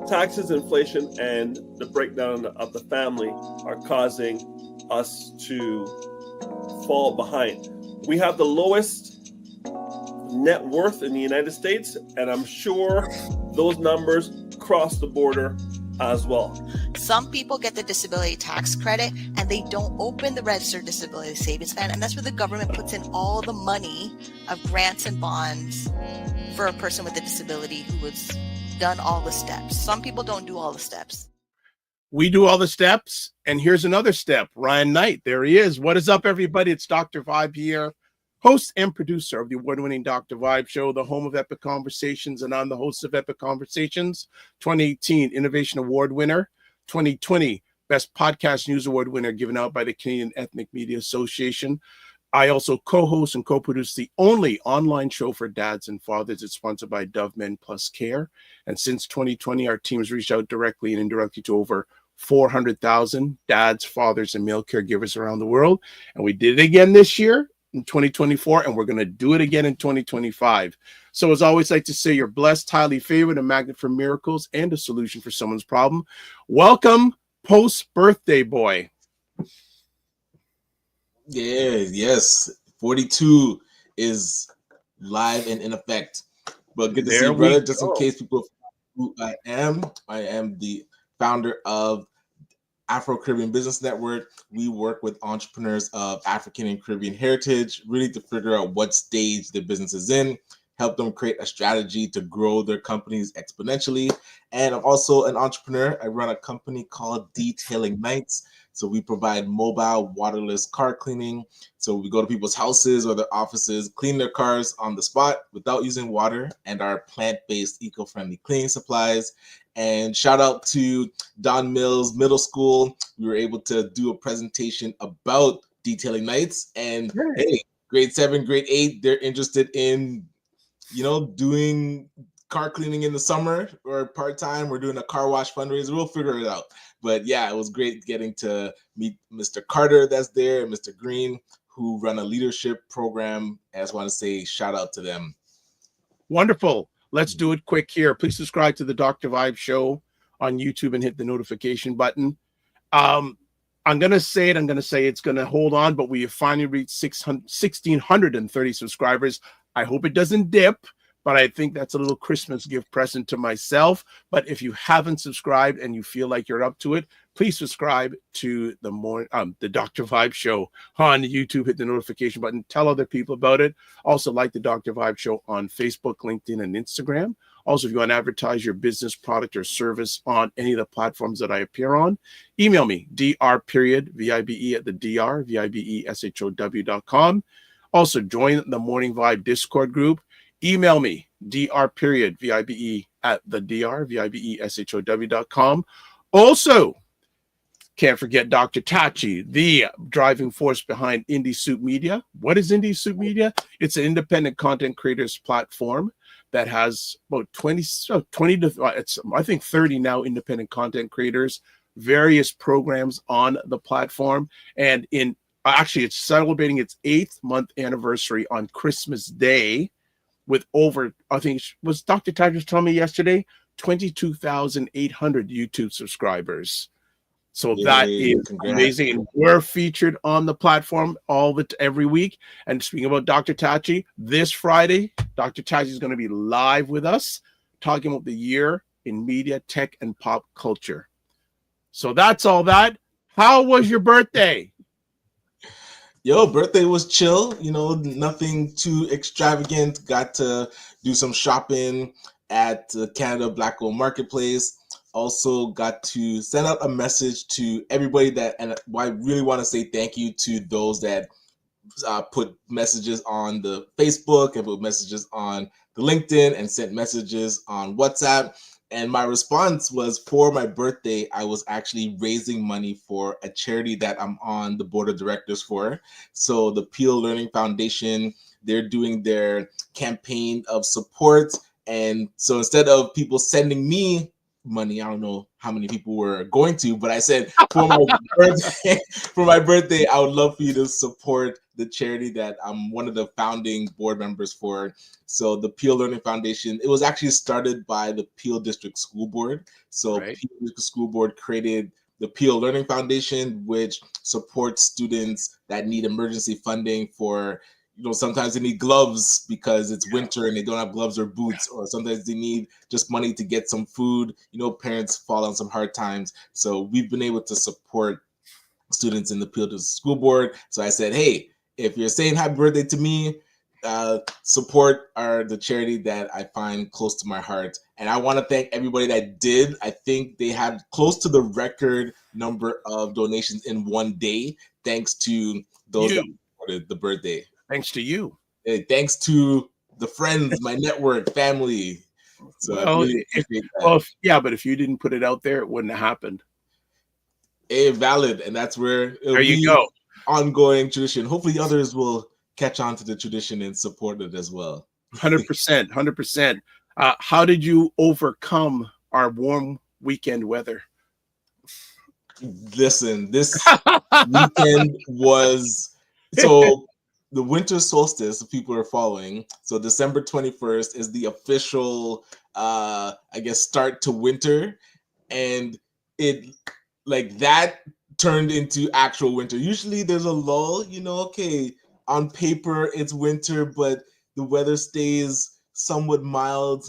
taxes, inflation, and the breakdown of the family are causing us to fall behind. We have the lowest net worth in the United States, and I'm sure those numbers cross the border as well. Some people get the disability tax credit and they don't open the registered disability savings plan, and that's where the government puts in all the money of grants and bonds for a person with a disability who has done all the steps. Some people don't do all the steps. We do all the steps, and here's another step. Ryan Knight, there he is. What is up, everybody? It's Dr. Vibe here, host and producer of the award-winning Dr. Vibe Show, the home of Epic Conversations, and I'm the host of Epic Conversations, 2018 Innovation Award winner, 2020 Best Podcast News Award winner given out by the Canadian Ethnic Media Association. I also co-host and co-produce the only online show for dads and fathers. It's sponsored by Dove Men Plus Care. And since 2020, our team's reached out directly and indirectly to over 400,000 dads, fathers, and male caregivers around the world. And we did it again this year in 2024, and we're going to do it again in 2025. So as always, I like to say you're blessed, highly favored, a magnet for miracles, and a solution for someone's problem. Welcome, post-birthday boy. Yes. 42 is live and in effect. But good to see you, brother. Just in case people know who I am the founder of Afro Caribbean Business Network. We work with entrepreneurs of African and Caribbean heritage, really to figure out what stage their business is in, help them create a strategy to grow their companies exponentially. And I'm also an entrepreneur. I run a company called Detailing Nights. So we provide mobile waterless car cleaning. So we go to people's houses or their offices, clean their cars on the spot without using water, and our plant-based eco-friendly cleaning supplies. And shout out to Don Mills Middle School. We were able to do a presentation about Detailing Nights, and hey, grade 7, grade 8, they're interested in, doing car cleaning in the summer or part-time. We're doing a car wash fundraiser. We'll figure it out. But yeah, it was great getting to meet Mr. Carter that's there and Mr. Green, who run a leadership program. I just want to say shout out to them. Wonderful. Let's do it quick here. Please subscribe to the Dr. Vibe Show on YouTube and hit the notification button. I'm going to say it's going to hold on, but we have finally reached 1,630 subscribers. I hope it doesn't dip, but I think that's a little Christmas gift present to myself. But if you haven't subscribed and you feel like you're up to it, please subscribe to the Dr. Vibe Show on YouTube. Hit the notification button. Tell other people about it. Also, like the Dr. Vibe Show on Facebook, LinkedIn, and Instagram. Also, if you want to advertise your business, product, or service on any of the platforms that I appear on, email me, dr.vibe@thedrbeshow.com. Also, join the Morning Vibe Discord group. Email me, dr.vibe@thedrbeshow.com. Also, can't forget Dr. Tachi, the driving force behind Indie Soup Media. What is Indie Soup Media? It's an independent content creators platform that has about 20 to, I think 30 now independent content creators, various programs on the platform. And it's celebrating its 8th month anniversary on Christmas Day, with over, I think, was Dr. Tachi telling me yesterday, 22,800 YouTube subscribers. So that is amazing. And we're featured on the platform every week. And speaking about Dr. Tachi, this Friday, Dr. Tachi is going to be live with us talking about the year in media, tech, and pop culture. So that's all that. How was your birthday? Birthday was chill, nothing too extravagant. Got to do some shopping at the Canada Black Gold Marketplace. Also got to send out a message to everybody and I really want to say thank you to those that put messages on the Facebook and put messages on the LinkedIn and sent messages on WhatsApp. And my response was, for my birthday, I was actually raising money for a charity that I'm on the board of directors for. So the Peel Learning Foundation, they're doing their campaign of support. And so instead of people sending me money, I don't know how many people were going to, but I said, for my birthday, I would love for you to support the charity that I'm one of the founding board members for. So the Peel Learning Foundation, it was actually started by the Peel District School Board. So Right. Peel District School Board created the Peel Learning Foundation, which supports students that need emergency funding for, sometimes they need gloves because it's winter and they don't have gloves or boots, or sometimes they need just money to get some food. Parents fall on some hard times. So we've been able to support students in the Peel District School Board. So I said, hey, if you're saying happy birthday to me, support the charity that I find close to my heart. And I want to thank everybody that did. I think they had close to the record number of donations in one day, thanks to those that supported the birthday. Thanks to you. Thanks to the friends, my network, family. So I really appreciate that. But if you didn't put it out there, it wouldn't have happened. Valid, and that's where there you go. Ongoing tradition. Hopefully others will catch on to the tradition and support it as well. 100%. How did you overcome our warm weekend weather? Listen, this weekend was so the winter solstice, if people are following. So December 21st is the official start to winter, and it that turned into actual winter. Usually there's a lull, okay, on paper it's winter, but the weather stays somewhat mild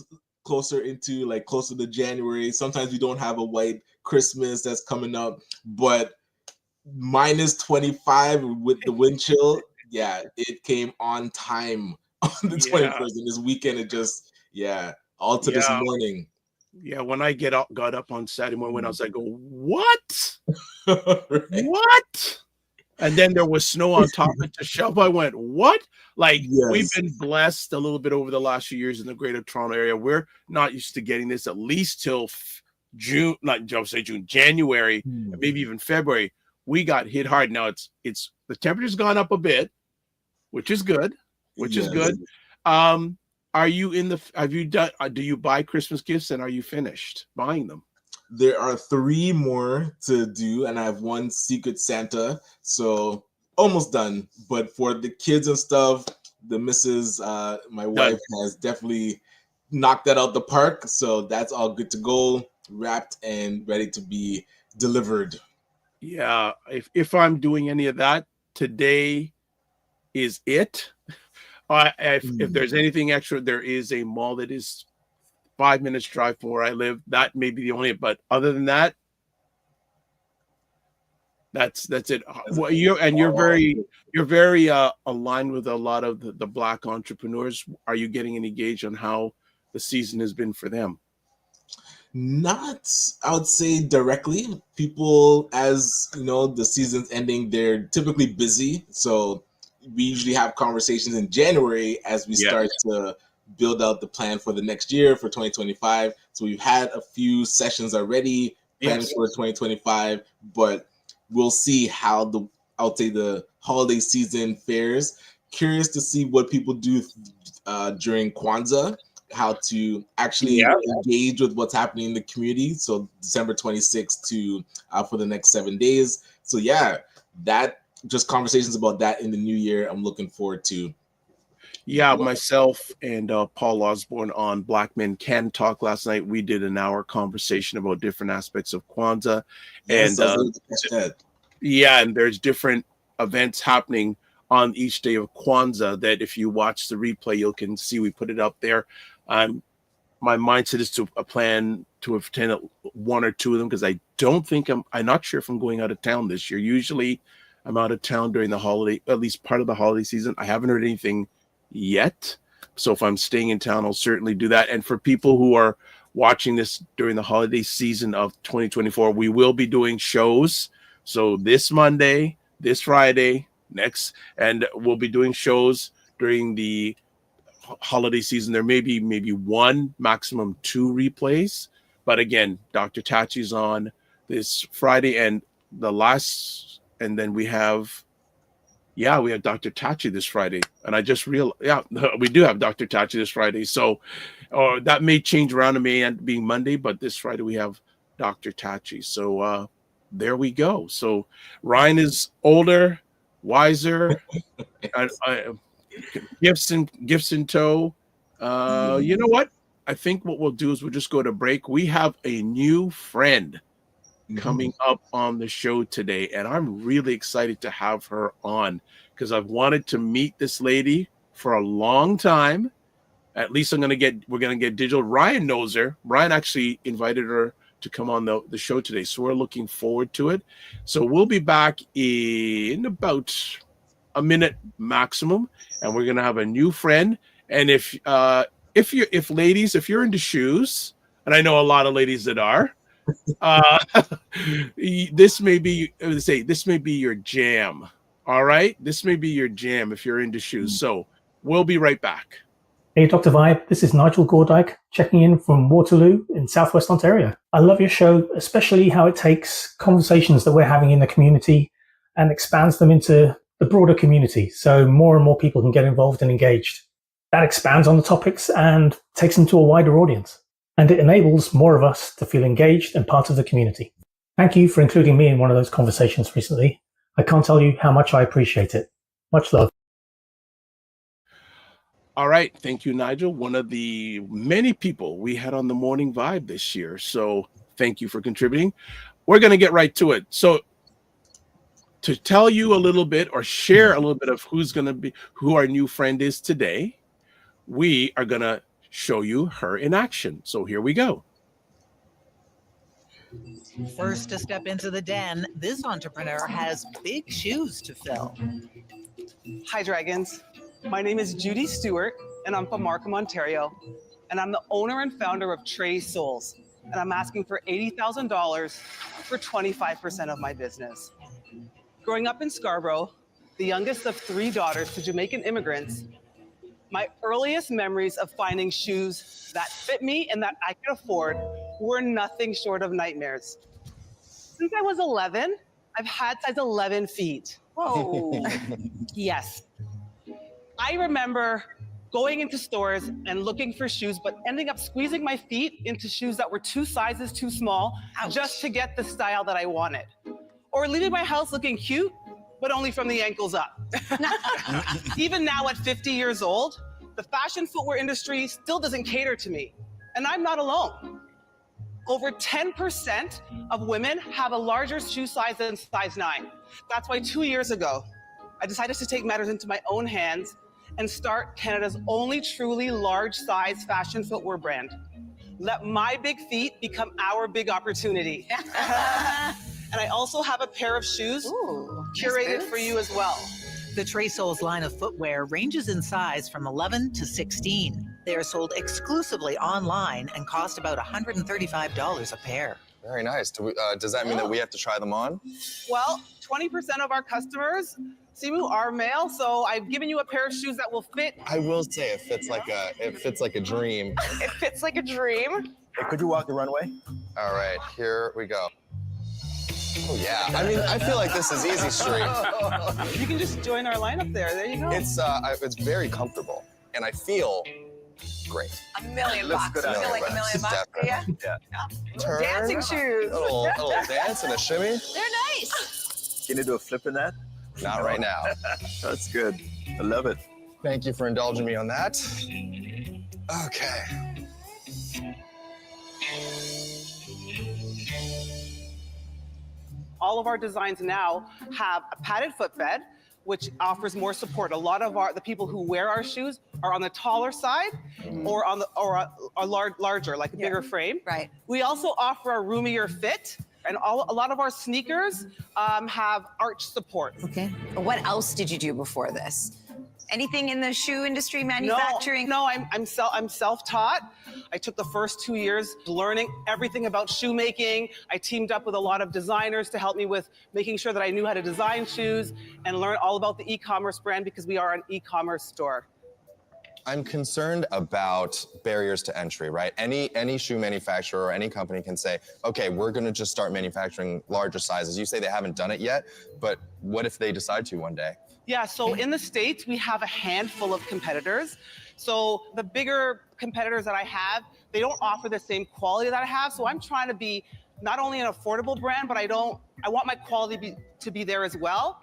closer to January. Sometimes we don't have a white Christmas that's coming up, but minus 25 with the wind chill, it came on time on the 21st. And this weekend it just all to this morning. Yeah, when I got up on Saturday morning, when I was like, what? What? And then there was snow on top of the shelf. I went, what? We've been blessed a little bit over the last few years in the Greater Toronto area. We're not used to getting this at least till January, maybe even February. We got hit hard. Now it's the temperature's gone up a bit, which is good. Do you buy Christmas gifts, and are you finished buying them? There are 3 more to do, and I have 1 Secret Santa, so almost done. But for the kids and stuff, the missus, my wife, has definitely knocked that out the park. So that's all good to go, wrapped and ready to be delivered. Yeah, if I'm doing any of that, today is it. If there's anything extra, there is a mall that is 5 minutes drive from where I live. That may be the only, but other than that, that's it. Well, you're very aligned with a lot of the Black entrepreneurs. Are you getting any gauge on how the season has been for them? Not, I would say, directly. People, as the season's ending, they're typically busy. So we usually have conversations in January as we start to build out the plan for the next year, for 2025. So we've had a few sessions already planned for 2025, but we'll see how the holiday season fares. Curious to see what people do during Kwanzaa, how to actually engage with what's happening in the community. So December 26th to for the next 7 days. So that just conversations about that in the new year, I'm looking forward to. Yeah, myself and Paul Osborne on Black Men Can Talk last night, we did an hour conversation about different aspects of Kwanzaa. And and there's different events happening on each day of Kwanzaa that if you watch the replay, you can see we put it up there. My mindset is to plan to attend 1 or 2 of them because I don't think I'm not sure if I'm going out of town this year. Usually I'm out of town during the holiday, at least part of the holiday season. I haven't heard anything yet. So if I'm staying in town, I'll certainly do that. And for people who are watching this during the holiday season of 2024, we will be doing shows. So this Monday, this Friday, next, and we'll be doing shows during the holiday season. There may be maybe 1, maximum 2 replays. But again, Dr. Tachi's on this Friday and then we have Dr. Tachi this Friday. And I just realized, we do have Dr. Tachi this Friday. So that may change around. It may end up being Monday, but this Friday we have Dr. Tachi. So there we go. So Ryan is older, wiser, gifts in tow. You know what? I think what we'll do is we'll just go to break. We have a new friend coming up on the show today, and I'm really excited to have her on because I've wanted to meet this lady for a long time. At least we're gonna get digital. Ryan knows her. Ryan actually invited her to come on the show today, so we're looking forward to it. So we'll be back in about a minute maximum, and we're gonna have a new friend. And if ladies, if you're into shoes, and I know a lot of ladies that are, this may be your jam. All right, this may be your jam if you're into shoes. So we'll be right back. Hey, Dr. Vibe, this is Nigel Gordyke checking in from Waterloo in Southwest Ontario. I love your show, especially how it takes conversations that we're having in the community and expands them into the broader community, so more and more people can get involved and engaged. That expands on the topics and takes them to a wider audience, and it enables more of us to feel engaged and part of the community. Thank you for including me in one of those conversations recently. I can't tell you how much I appreciate it. Much love. All right. Thank you, Nigel. One of the many people we had on the Morning Vibe this year. So thank you for contributing. We're going to get right to it. So to tell you a little bit or share a little bit of who our new friend is today, we are going to show you her in action. So here we go. First to step into the den, this entrepreneur has big shoes to fill. Hi, Dragons. My name is Judy Stewart, and I'm from Markham, Ontario, and I'm the owner and founder of Trèsolz, and I'm asking for $80,000 for 25% of my business. Growing up in Scarborough, the youngest of 3 daughters to Jamaican immigrants, my earliest memories of finding shoes that fit me and that I could afford were nothing short of nightmares. Since I was 11, I've had size 11 feet. Whoa. Yes. I remember going into stores and looking for shoes, but ending up squeezing my feet into shoes that were 2 sizes too small. Ouch. Just to get the style that I wanted. Or leaving my house looking cute, but only from the ankles up. Even now at 50 years old, the fashion footwear industry still doesn't cater to me. And I'm not alone. Over 10% of women have a larger shoe size than size 9. That's why 2 years ago, I decided to take matters into my own hands and start Canada's only truly large size fashion footwear brand. Let my big feet become our big opportunity. And I also have a pair of shoes curated for you as well. The Trèsolz line of footwear ranges in size from 11 to 16. They are sold exclusively online and cost about $135 a pair. Very nice. Does that mean that we have to try them on? Well, 20% of our customers, Simu, are male, so I've given you a pair of shoes that will fit. I will say it fits like a dream. It fits like a dream. Hey, could you walk the runway? All right, here we go. Oh yeah. I mean, I feel like this is easy street. You can just join our lineup there. There you go. It's very comfortable, and I feel great. $1 million bucks. I feel like $1 million bucks. Yeah. Turn, dancing shoes. A little dance and a shimmy. They're nice. Can you do a flip in that? Not right now. That's good. I love it. Thank you for indulging me on that. Okay. All of our designs now have a padded footbed, which offers more support. A lot of the people who wear our shoes are on the taller side, or on the larger, like a bigger frame. Right. We also offer a roomier fit, and a lot of our sneakers have arch support. Okay. What else did you do before this? Anything in the shoe industry, manufacturing? No, I'm self-taught. I took the first 2 years learning everything about shoemaking. I teamed up with a lot of designers to help me with making sure that I knew how to design shoes and learn all about the e-commerce brand because we are an e-commerce store. I'm concerned about barriers to entry, right? Any shoe manufacturer or any company can say, okay, we're gonna just start manufacturing larger sizes. You say they haven't done it yet, but what if they decide to one day? Yeah, so in the States, we have a handful of competitors. So the bigger competitors that I have, they don't offer the same quality that I have. So I'm trying to be not only an affordable brand, but I want my quality to be there as well.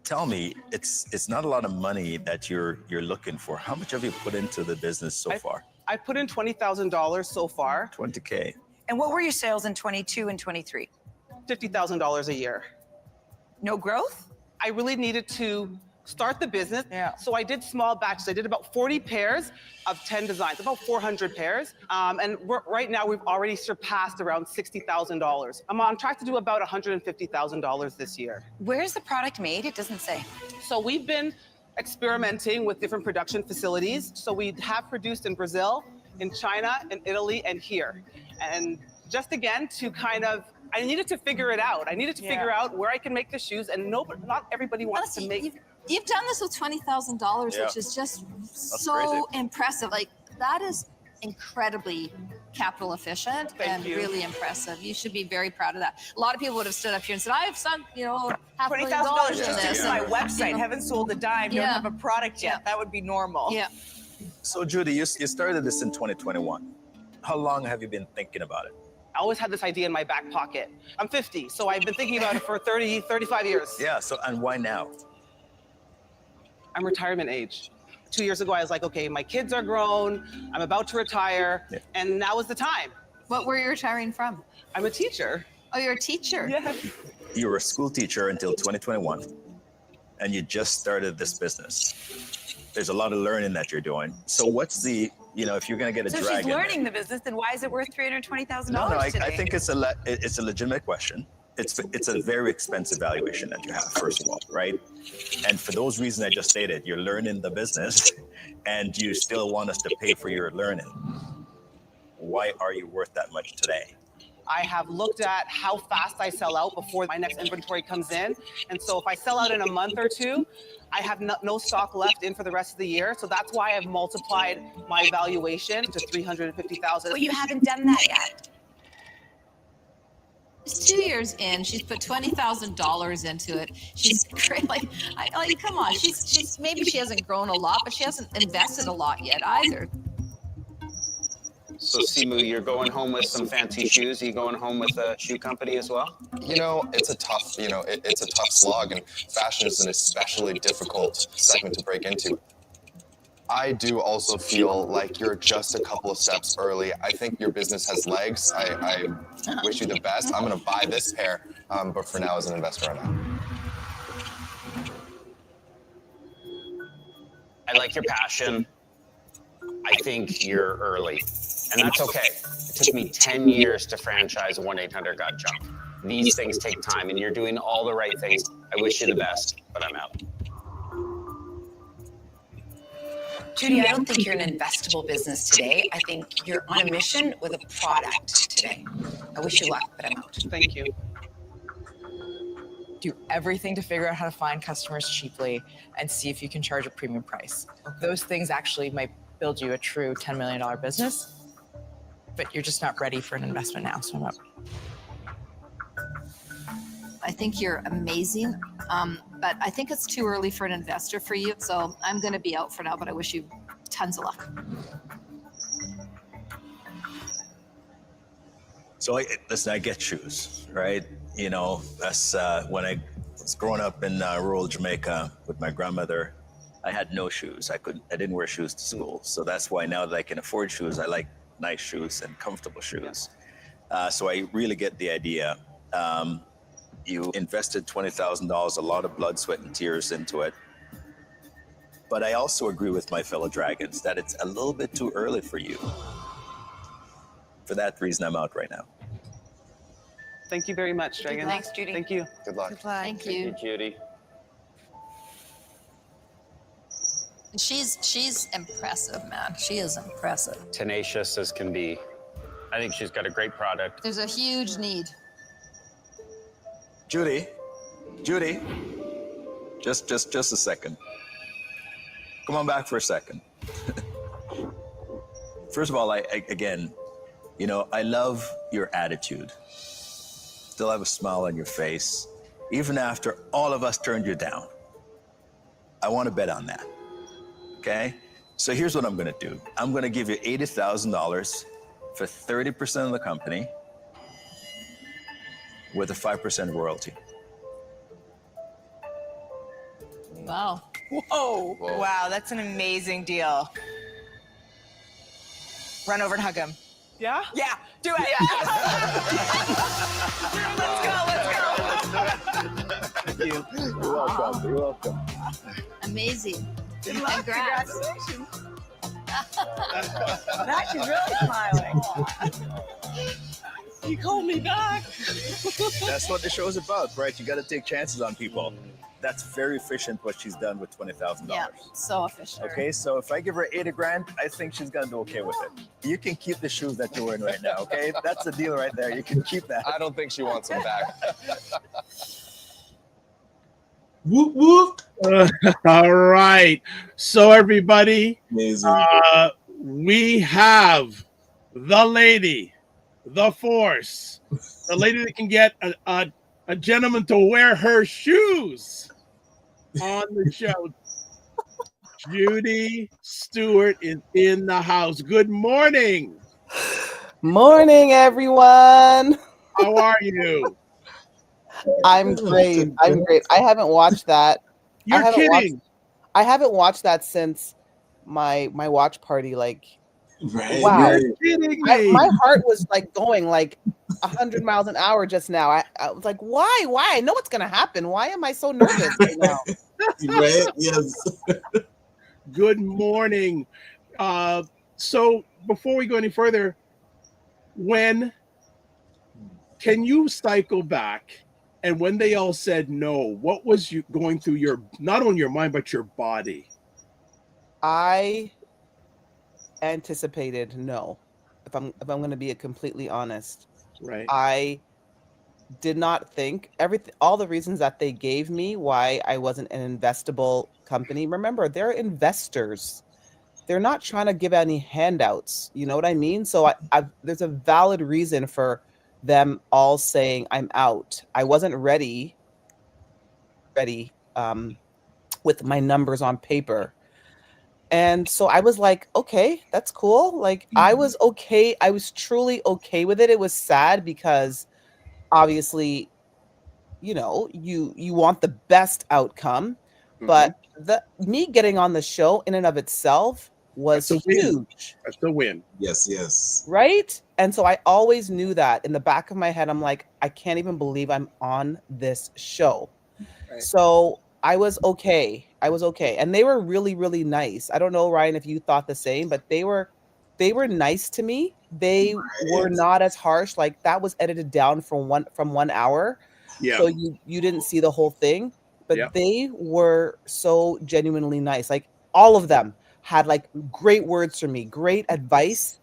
tell me, it's not a lot of money that you're looking for. How much have you put into the business so far? I put in $20,000 so far. $20K. And what were your sales in 22 and 23? $50,000 a year. No growth? I really needed to start the business. So I did small batches. I did about 40 pairs of 10 designs, about 400 pairs. And right now we've already surpassed around $60,000. I'm on track to do about $150,000 this year. Where's the product made? It doesn't say. So we've been experimenting with different production facilities. So we have produced in Brazil, in China, in Italy, and here. And just again, to kind of, I needed to figure it out. I needed to figure out where I can make the shoes, and not everybody wants to make. You've done this with $20,000, which is just so impressive. Like, that is incredibly capital efficient and really impressive. You should be very proud of that. A lot of people would have stood up here and said, I've sunk, $500,000 in just this. to my website, haven't sold a dime, don't have a product yet. That would be normal. Yeah. So Judy, you started this in 2021. How long have you been thinking about it? I always had this idea in my back pocket. I'm 50, so I've been thinking about it for 30, 35 years. Yeah, and why now? I'm retirement age. 2 years ago, I was like, okay, my kids are grown, I'm about to retire, and now is the time. What were you retiring from? I'm a teacher. Oh, you're a teacher? Yeah. You were a school teacher until 2021, and you just started this business. There's a lot of learning that you're doing. So what's the, if you're going to get a so dragon. she's learning the business, then why is it worth $320,000 No, I today? think it's a legitimate question. It's a very expensive valuation that you have, first of all, right? And for those reasons I just stated, you're learning the business and you still want us to pay for your learning. Why are you worth that much today? I have looked at how fast I sell out before my next inventory comes in. And so if I sell out in a month or two, I have no stock left in for the rest of the year. So that's why I've multiplied my valuation to $350,000. But you haven't done that yet. She's 2 years in. She's put $20,000 into it. She's great. Like, come on. She's maybe she hasn't grown a lot, but she hasn't invested a lot yet either. So Simu, you're going home with some fancy shoes. Are you going home with a shoe company as well? It's a tough, it's a tough slog, and fashion is an especially difficult segment to break into. I do also feel like you're just a couple of steps early. I think your business has legs. I wish you the best. I'm going to buy this pair, but for now, as an investor, I'm out. I like your passion. I think you're early, and that's okay. It took me 10 years to franchise 1-800-GOT-JUMP. These things take time, and you're doing all the right things. I wish you the best, but I'm out. Judy, I don't think you're an investable business today. I think you're on a mission with a product today. I wish you luck, but I'm out. Thank you. Do everything to figure out how to find customers cheaply and see if you can charge a premium price. Those things actually might build you a true $10 million business, but you're just not ready for an investment now, so I'm out. I think you're amazing, but I think it's too early for an investor for you. So I'm going to be out for now, but I wish you tons of luck. So listen, I get shoes, right? That's when I was growing up in rural Jamaica with my grandmother, I had no shoes. I didn't wear shoes to school. So that's why now that I can afford shoes, I like nice shoes and comfortable shoes. So I really get the idea. You invested $20,000, a lot of blood, sweat, and tears into it. But I also agree with my fellow dragons that it's a little bit too early for you. For that reason, I'm out right now. Thank you very much, Dragon. Thanks, Judy. Thank you. Good luck. Good luck. Thank you. Thank you, Judy. She's impressive, man. She is impressive. Tenacious as can be. I think she's got a great product. There's a huge need. Judy, just a second. Come on back for a second. First of all, I love your attitude. Still have a smile on your face, even after all of us turned you down. I want to bet on that. Okay? So here's what I'm going to do. I'm going to give you $80,000 for 30% of the company with a 5% royalty. Wow. Whoa. Wow, that's an amazing deal. Run over and hug him. Yeah? Yeah, do it. Let's go. You're welcome. You're welcome. Amazing. Good luck. Congrats. Congratulations. That is really smiling. You called me back. That's what the show is about, right? You got to take chances on people. That's very efficient what she's done with $20,000. Yeah, so efficient. Okay, so if I give her 80 grand, I think she's gonna do okay with it. You can keep the shoes that you're wearing right now, okay? That's the deal right there. You can keep that. I don't think she wants them back. Whoop whoop. All right. So everybody, Amazing. we have the lady, the force, the lady that can get a gentleman to wear her shoes on the show. Judy Stewart is in the house. Good morning. Morning, everyone. How are you? I'm great. I'm great. I haven't watched that. You're kidding. I haven't watched that since my watch party. Like, Right. wow. You're kidding me. My heart was like going like 100 miles an hour just now. I was like, why? Why? I know what's gonna happen. Why am I so nervous right now? Right? Yes. Good morning. So before we go any further, can you cycle back and when they all said no, what was you going through your, not only your mind, but your body? I anticipated no. If I'm going to be completely honest, right? I did not think all the reasons that they gave me why I wasn't an investable company. Remember, they're investors. They're not trying to give any handouts. You know what I mean? So there's a valid reason for them all saying I'm out. I wasn't ready with my numbers on paper. And so I was like, okay, that's cool. Like I was okay. I was truly okay with it. It was sad because obviously, you know, you want the best outcome, but me getting on the show in and of itself was huge. That's the win. Yes, yes. Right? And so I always knew that in the back of my head. I'm like, I can't even believe I'm on this show. Right. So I was okay. And they were really, really nice. I don't know, Ryan, if you thought the same, but they were nice to me. They were not as harsh. Like that was edited down from 1 hour. Yeah. So you didn't see the whole thing, but they were so genuinely nice. Like all of them had like great words for me, great advice,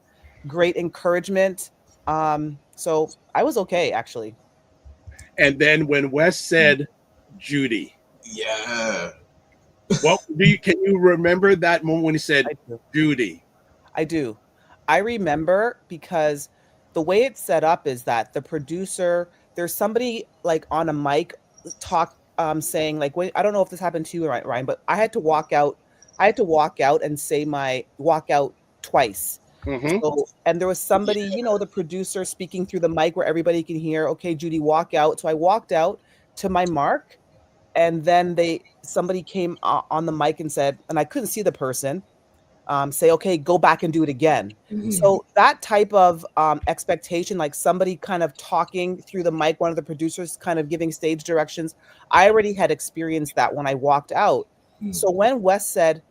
great encouragement. So I was okay, actually. And then when Wes said, Judy. Yeah. What can you remember that moment when he said Judy? I do. I remember because the way it's set up is that the producer, there's somebody like on a mic saying like, wait, I don't know if this happened to you, Ryan, but I had to walk out and say my walk out twice. So, and there was somebody, you know, the producer speaking through the mic where everybody can hear, okay, Judy, walk out. So I walked out to my mark, and then somebody came on the mic and said, and I couldn't see the person, say, okay, go back and do it again. So that type of expectation, like somebody kind of talking through the mic, one of the producers kind of giving stage directions, I already had experienced that when I walked out. So when Wes said,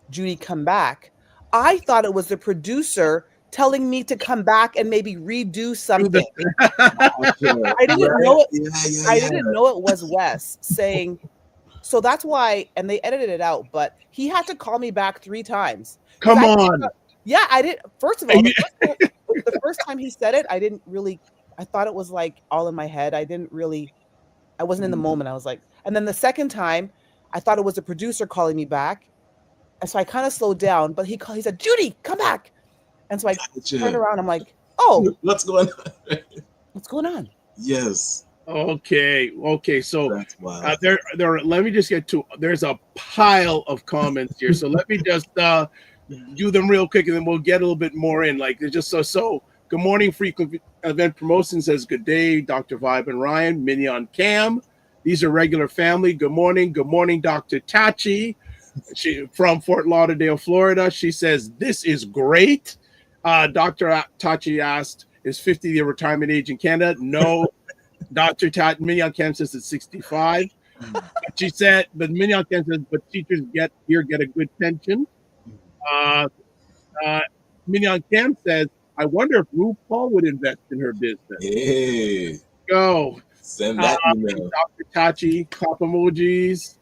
Judy, come back, I thought it was the producer telling me to come back and maybe redo something. I didn't know it. I didn't know it was Wes saying. So that's why, and they edited it out. But he had to call me back 3 times. Come on. Yeah, I did. First of all, the first time he said it, I didn't really. I thought it was like all in my head. I wasn't in the moment. I was like, and then the second time, I thought it was the producer calling me back. And so I kind of slowed down, but he said, Judy, come back. And so I turned around. I'm like, oh, what's going on? What's going on? Yes. Okay. So there. Let me just get to. There's a pile of comments here, so let me just do them real quick, and then we'll get a little bit more in. Like there's just so. Good morning, Frequent Event Promotion says good day, Dr. Vibe and Ryan. Minion Cam These are regular family. Good morning. Good morning, Dr. Tachi. She from Fort Lauderdale, Florida. She says, this is great. Dr. Tachi asked, is 50 the retirement age in Canada? No. Dr. Mignon Cam says it's 65. She said, but Mignon Cam says, but teachers get a good pension. Mignon Cam says, I wonder if RuPaul would invest in her business. Hey. Go. Send that email. Dr. Tachi, clap emojis.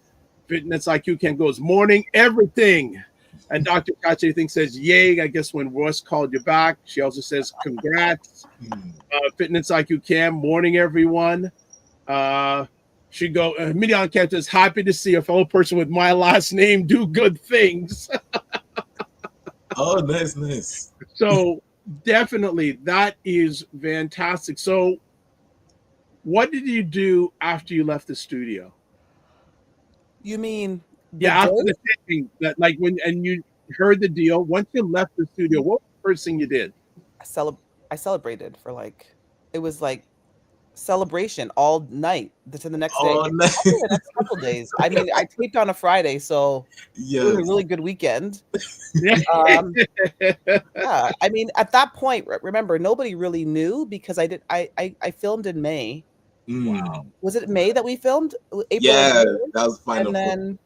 Fitness IQ Ken goes, morning, everything. And Dr. Tachi, I think, says, yay. I guess when Ross called you back. She also says, congrats. Fitness IQ Cam, morning, everyone. She go, Mignon Cam says, happy to see a fellow person with my last name do good things. Oh, nice. So definitely, that is fantastic. So what did you do after you left the studio? You mean after the thing that, like, when you heard the deal, once you left the studio, what was the first thing you did? I celebrated for it was like celebration all night to the next day. The next couple days. I mean, I taped on a Friday, so it was a really good weekend. Yeah. I mean, at that point, remember, nobody really knew because I filmed in May. Wow. Was it May that we filmed? April. Yeah, that was final. And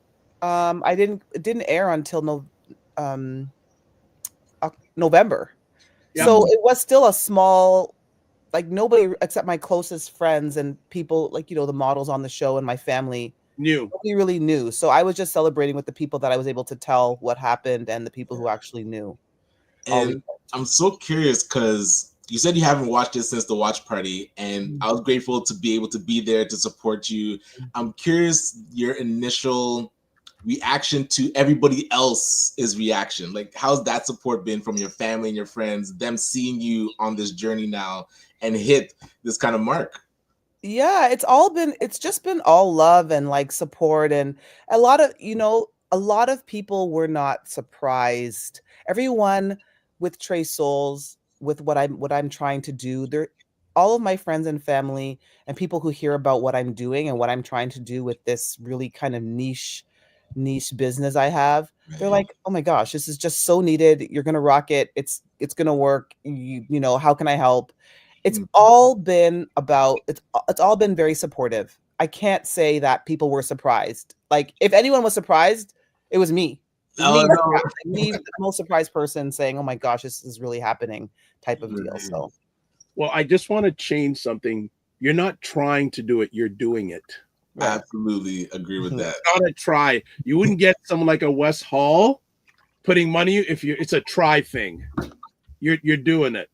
then it didn't air until November. Yeah. So it was still a small, nobody except my closest friends and people the models on the show and my family nobody really knew. So I was just celebrating with the people that I was able to tell what happened and the people who actually knew. And I'm so curious because you said you haven't watched it since the watch party, and I was grateful to be able to be there to support you. I'm curious your initial reaction to everybody else's reaction. Like, how's that support been from your family and your friends, them seeing you on this journey now and hit this kind of mark? Yeah, it's just been all love and support, and a lot of people were not surprised. Everyone with Trèsolz, with what I'm trying to do, all of my friends and family and people who hear about what I'm doing and what I'm trying to do with this really kind of niche business I have, they're like, oh my gosh, this is just so needed. You're gonna rock it. It's gonna work. You know, how can I help? It's all been it's all been very supportive. I can't say that people were surprised. Like, if anyone was surprised, it was me. Me, the most surprised person saying, oh my gosh, this is really happening type of deal. So, well, I just want to change something. You're not trying to do it, you're doing it. I absolutely agree with that. Not a try. You wouldn't get someone like a Wes Hall putting money it's a try thing. You're doing it.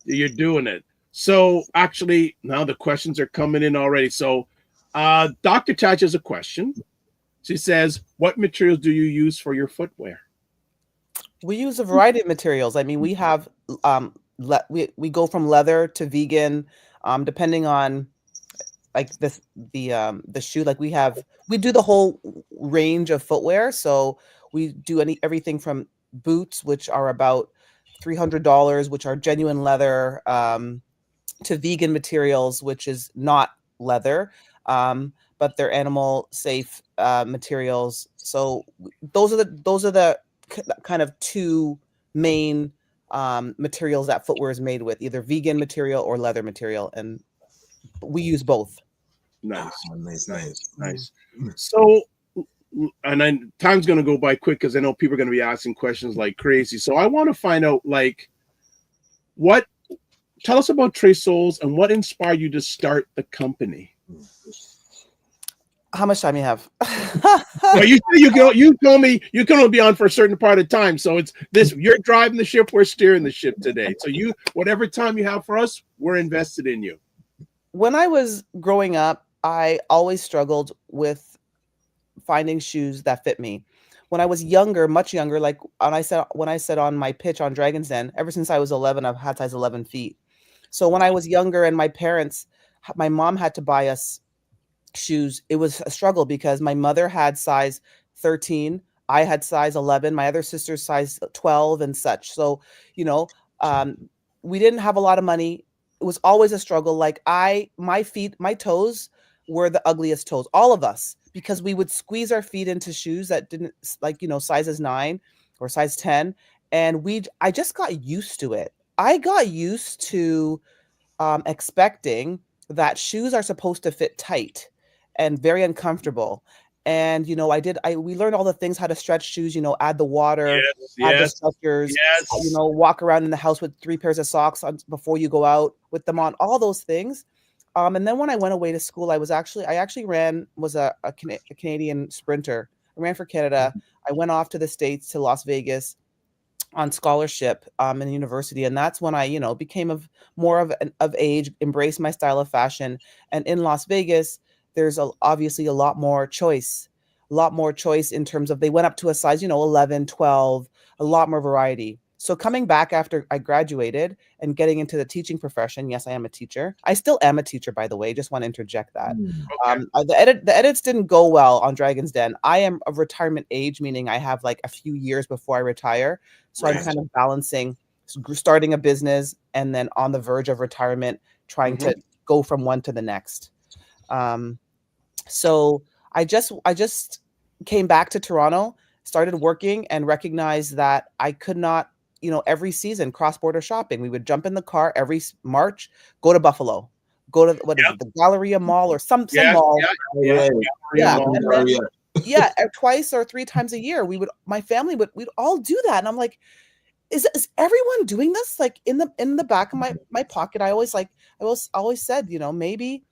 You're doing it. So actually, now the questions are coming in already. So Dr. Tachi has a question. She says, what materials do you use for your footwear? We use a variety of materials. I mean, we have we go from leather to vegan, depending on the shoe. Like, we do the whole range of footwear. So we do everything from boots, which are about $300, which are genuine leather, to vegan materials, which is not leather, but they're animal safe materials. So those are the kind of two main materials that footwear is made with, either vegan material or leather material, and we use both. Nice. So, and then time's going to go by quick because I know people are going to be asking questions like crazy. So I want to find out, tell us about Trèsolz and what inspired you to start the company. How much time you have? Well, you told me you can only be on for a certain part of time. So it's this, you're driving the ship, we're steering the ship today. So whatever time you have for us, we're invested in you. When I was growing up, I always struggled with finding shoes that fit me. When I was younger, much younger, when I said on my pitch on Dragon's Den, ever since I was 11, I've had size 11 feet. So when I was younger and my mom had to buy us shoes, it was a struggle because my mother had size 13, I had size 11, my other sister's size 12 and such. So, we didn't have a lot of money. It was always a struggle. My toes, were the ugliest toes, all of us, because we would squeeze our feet into shoes that didn't, like, sizes 9 or size 10. And I just got used to it. I got used to expecting that shoes are supposed to fit tight and very uncomfortable. And, we learned all the things, how to stretch shoes, add the water, add the stretchers, walk around in the house with 3 pairs of socks on before you go out with them on, all those things. And then when I went away to school, I actually was a Canadian sprinter. I ran for Canada. I went off to the States, to Las Vegas on scholarship in the university. And that's when I, became more of age, embraced my style of fashion. And in Las Vegas, there's obviously a lot more choice in terms of, they went up to a size, 11, 12, a lot more variety. So coming back after I graduated and getting into the teaching profession, yes, I am a teacher. I still am a teacher, by the way. Just want to interject that. Okay. The edits didn't go well on Dragon's Den. I am of retirement age, meaning I have like a few years before I retire. So I'm kind of balancing starting a business and then on the verge of retirement, trying to go from one to the next. So I just came back to Toronto, started working, and recognized that I could not, every season, cross-border shopping. We would jump in the car every March, go to Buffalo, go to the Galleria Mall or some mall. Twice or 3 times a year, my family we'd all do that. And I'm like, is everyone doing this? Like in the back of my pocket, I always said, maybe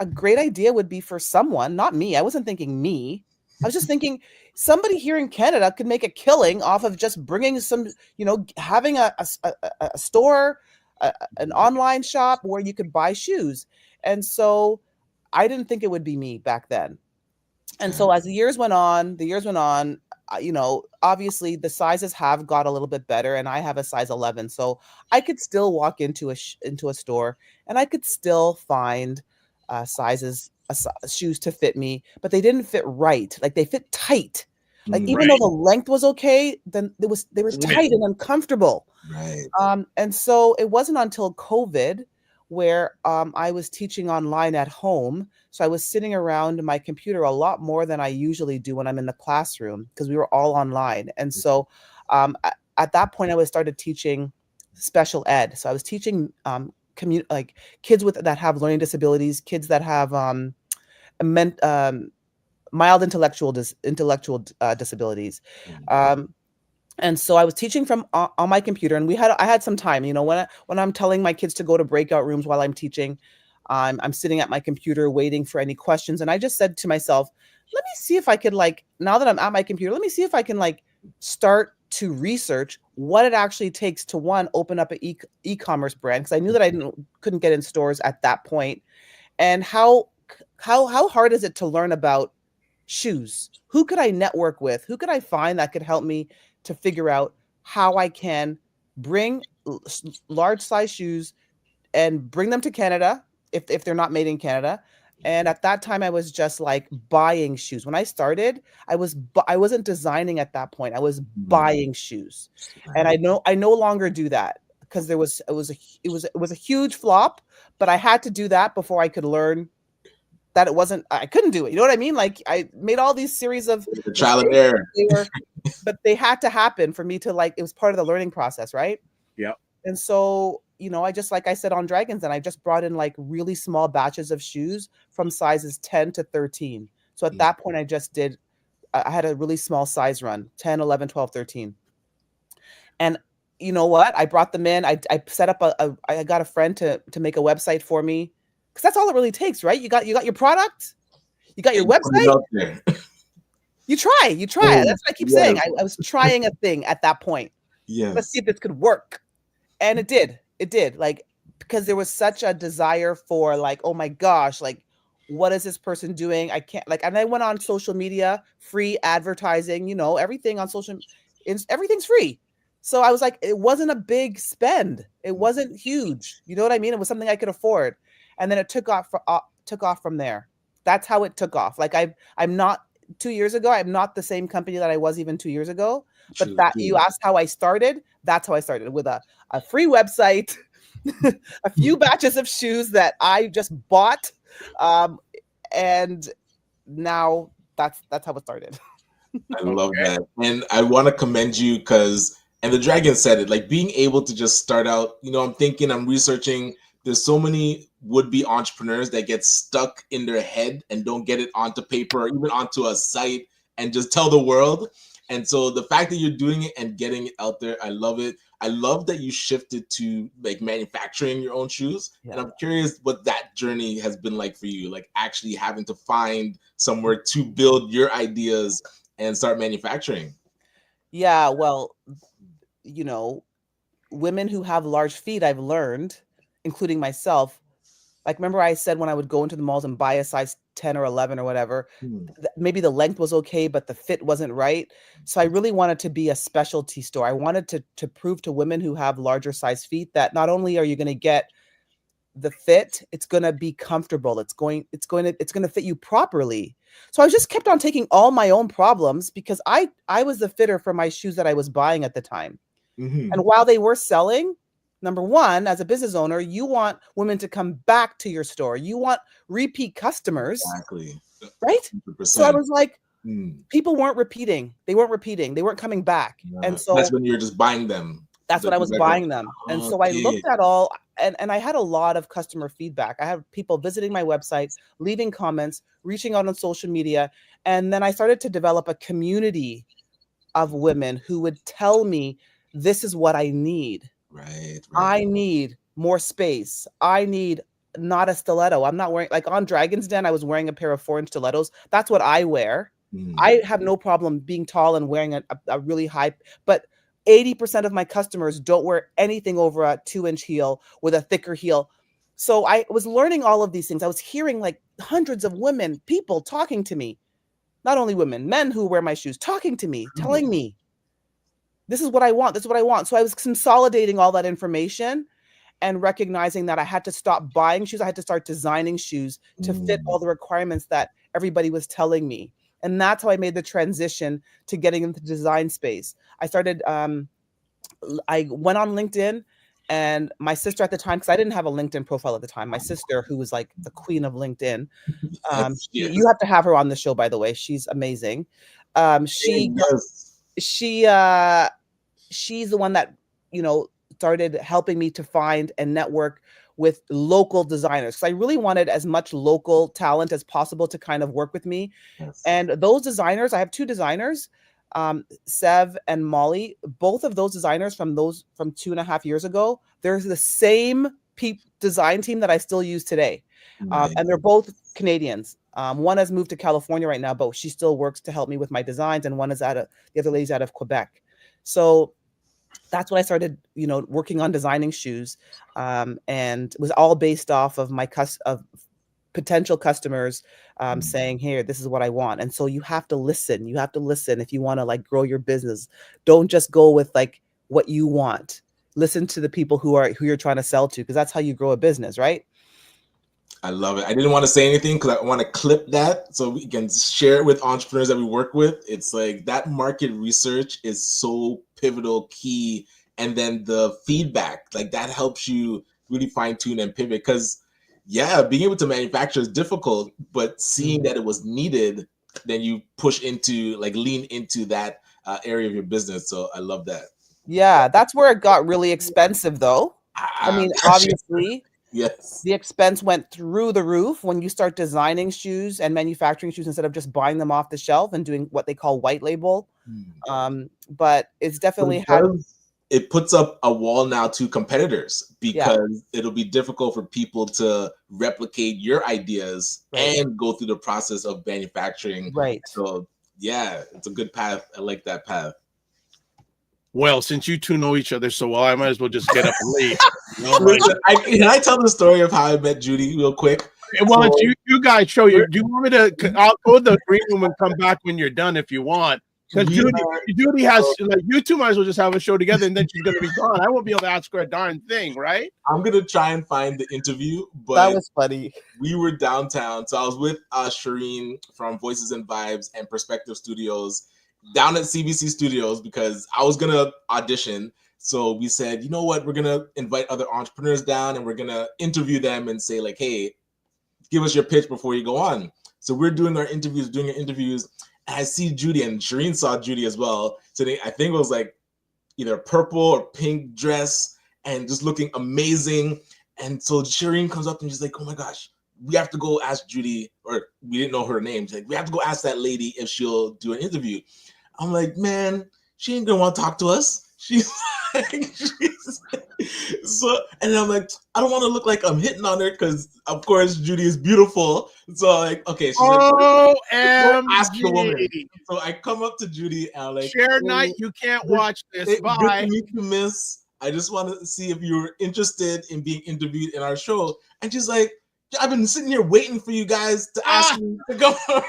a great idea would be for someone, not me. I wasn't thinking me. I was just thinking somebody here in Canada could make a killing off of just bringing some, having a store, an online shop where you could buy shoes. And so I didn't think it would be me back then. And so as the years went on, obviously the sizes have got a little bit better, and I have a size 11. So I could still walk into a store and I could still find shoes to fit me, but they didn't fit right. Like they fit tight. Like even though the length was okay, then they were tight and uncomfortable. Right. And so it wasn't until COVID where I was teaching online at home. So I was sitting around my computer a lot more than I usually do when I'm in the classroom, because we were all online. And so at that point, I started teaching special ed. So I was teaching like kids that have learning disabilities, kids that have mild intellectual disabilities. And so I was teaching from on my computer, and I had some time, when I'm telling my kids to go to breakout rooms while I'm teaching, I'm sitting at my computer waiting for any questions. And I just said to myself, let me see if I could, now that I'm at my computer, let me see if I can start to research what it actually takes to, one, open up an e-commerce brand, because I knew that I couldn't get in stores at that point. And how hard is it to learn about shoes? Who could I network with? Who could I find that could help me to figure out how I can bring large size shoes and bring them to Canada if they're not made in Canada. And at that time, I was just buying shoes. When I started, I wasn't designing at that point. I was buying shoes, and I no longer do that, because it was a huge flop. But I had to do that before I could learn that I couldn't do it. You know what I mean? I made all these series of trial and error, but they had to happen for me to it was part of the learning process, right? Yeah. And so, I just, like I said on Dragons, and I just brought in really small batches of shoes from sizes 10 to 13. So at that point, I had a really small size run, 10, 11, 12, 13. And you know what? I brought them in. I set up I got a friend to make a website for me, because that's all it really takes, right? You got your product, you got your website. You try. That's what I keep saying. I was trying a thing at that point. Yes. Let's see if this could work. And it did. Because there was such a desire for oh my gosh, what is this person doing? I can't and I went on social media, free advertising, everything on everything's free. So I was it wasn't a big spend. It wasn't huge. You know what I mean? It was something I could afford. And then it took off from there. That's how it took off. I'm not 2 years ago, I'm not the same company that I was even 2 years ago. But you asked how I started. That's how I started, with a free website, a few batches of shoes that I just bought, and now that's how it started. I love that. And I want to commend you because, and the dragon said it, like being able to just start out, I'm researching, there's so many would-be entrepreneurs that get stuck in their head and don't get it onto paper or even onto a site and just tell the world. And so the fact that you're doing it and getting it out there, I love it. I love that you shifted to like manufacturing your own shoes. Yeah. And I'm curious what that journey has been like for you, like actually having to find somewhere to build your ideas and start manufacturing. Yeah, well, women who have large feet, I've learned, including myself, like remember I said when I would go into the malls and buy a size 10 or 11 or whatever, maybe the length was okay, but the fit wasn't right. So I really wanted to be a specialty store. I wanted to prove to women who have larger size feet that not only are you going to get the fit, it's going to be comfortable. It's going to fit you properly. So I just kept on taking all my own problems because I was the fitter for my shoes that I was buying at the time. Mm-hmm. And while they were selling, number one, as a business owner, you want women to come back to your store. You want repeat customers. Exactly. Right? 100%. So I was like, people weren't repeating. They weren't repeating. They weren't coming back. Yeah. And so that's when you're just buying them. That's when I was buying them. And so I looked at all, and I had a lot of customer feedback. I had people visiting my website, leaving comments, reaching out on social media. And then I started to develop a community of women who would tell me, this is what I need. Right. I need more space. I need not a stiletto. I'm not wearing, like on Dragon's Den, I was wearing a pair of 4-inch stilettos. That's what I wear. I have no problem being tall and wearing a really high, but 80% of my customers don't wear anything over a 2-inch heel with a thicker heel. So I was learning all of these things. I was hearing like hundreds of women, people talking to me, not only women, men who wear my shoes, talking to me, telling me, this is what I want. This is what I want. So I was consolidating all that information and recognizing that I had to stop buying shoes. I had to start designing shoes to fit all the requirements that everybody was telling me. And that's how I made the transition to getting into the design space. I started, I went on LinkedIn, and my sister at the time, because I didn't have a LinkedIn profile at the time, my sister, who was like the queen of LinkedIn, you have to have her on the show, by the way. She's amazing. She's the one that, started helping me to find and network with local designers. So I really wanted as much local talent as possible to kind of work with me. Yes. And those designers, I have 2 designers, Sev and Molly, both of those designers from 2.5 years ago, they're the same design team that I still use today. And they're both Canadians. One has moved to California right now, but she still works to help me with my designs. And one is the other lady's out of Quebec. So that's when I started, working on designing shoes, and it was all based off of my potential customers saying, "Here, this is what I want." And so you have to listen. You have to listen if you want to like grow your business. Don't just go with like what you want. Listen to the people who you're trying to sell to, because that's how you grow a business, right? I love it. I didn't want to say anything because I want to clip that so we can share it with entrepreneurs that we work with. It's like that market research is so pivotal, key. And then the feedback, like that helps you really fine tune and pivot. Because being able to manufacture is difficult, but seeing that it was needed, then you push into lean into that area of your business. So I love that. Yeah, that's where it got really expensive though. I mean, obviously. Yes. The expense went through the roof when you start designing shoes and manufacturing shoes instead of just buying them off the shelf and doing what they call white label. But it's definitely it puts up a wall now to competitors because it'll be difficult for people to replicate your ideas and go through the process of manufacturing. Right. So it's a good path. I like that path. Well, since you two know each other so well, I might as well just get up and leave. Can I tell the story of how I met Judy real quick? Well, you guys show you. Do you want me to? I'll go to the green room and come back when you're done if you want. Because Judy has, you two might as well just have a show together, and then she's going to be gone. I won't be able to ask her a darn thing, right? I'm going to try and find the interview, but that was funny. We were downtown, so I was with Shireen from Voices and Vibes and Perspective Studios down at CBC Studios because I was going to audition. So we said, you know what, we're going to invite other entrepreneurs down and we're going to interview them and say like, hey, give us your pitch before you go on. So we're doing our interviews, and I see Judy, and Shireen saw Judy as well. So I think it was like either purple or pink dress and just looking amazing. And so Shireen comes up and she's like, oh my gosh, we have to go ask Judy, or we didn't know her name. She's like, we have to go ask that lady if she'll do an interview. I'm like, man, she ain't gonna want to talk to us. She's like, so, and I'm like, I don't want to look like I'm hitting on her because, of course, Judy is beautiful. So I'm like, okay, she's like, ask the woman. So I come up to Judy and I'm like, Share night, you can't watch this. Bye. Good to meet you, miss. I just want to see if you're interested in being interviewed in our show. And she's like, I've been sitting here waiting for you guys to ask me to go. I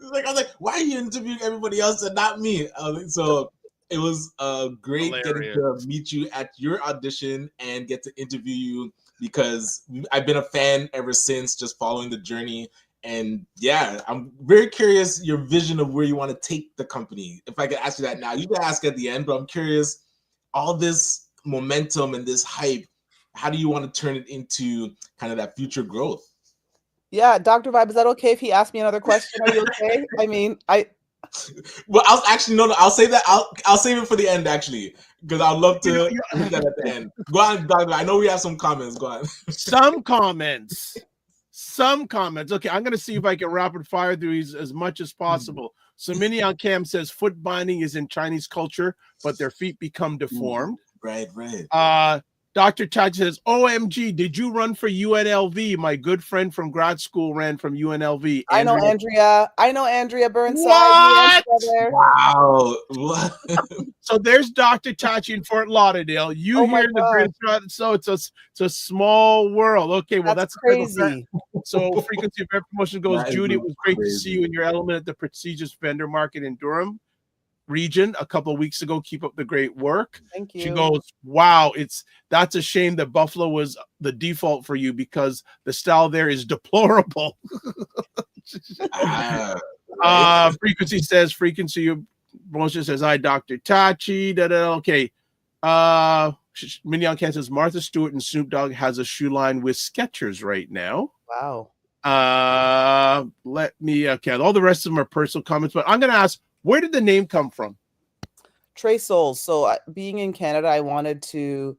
was like, why are you interviewing everybody else and not me? So it was great getting to meet you at your audition and get to interview you, because I've been a fan ever since, just following the journey. And yeah, I'm very curious your vision of where you want to take the company. If I could ask you that now, you can ask at the end, but I'm curious, all this momentum and this hype, how do you want to turn it into kind of that future growth? Yeah, Dr. Vibe, is that okay if he asks me another question? Are you okay? I mean, well, I'll actually no, I'll say that I'll save it for the end, actually, because I'd love to hit that at the end. Go on, Dr. I know we have some comments. Go on. Some comments. Okay, I'm gonna see if I can rapid fire through these as much as possible. So Minnie on Cam says foot binding is in Chinese culture, but their feet become deformed. Right. Dr. Taj says, OMG, did you run for UNLV? My good friend from grad school ran from UNLV. I know Andrea Burnside. What? Wow. What? So there's Dr. Tachi in Fort Lauderdale. You hear the great shot. So it's a small world. Okay, well, that's crazy. So frequency of air promotion goes, Judy, it was great to see you in your element at the prestigious vendor market in Durham region a couple of weeks ago. Keep up the great work. Thank you. She goes, wow, that's a shame that Buffalo was the default for you, because the style there is deplorable. Frequency says, frequency of promotion says, hi, Dr. Tachi. Okay. Mignon Can says, Martha Stewart and Snoop Dogg has a shoe line with Skechers right now. Wow. Let me all the rest of them are personal comments, but I'm gonna ask, where did the name come from? Trèsolz. So being in Canada, I wanted to,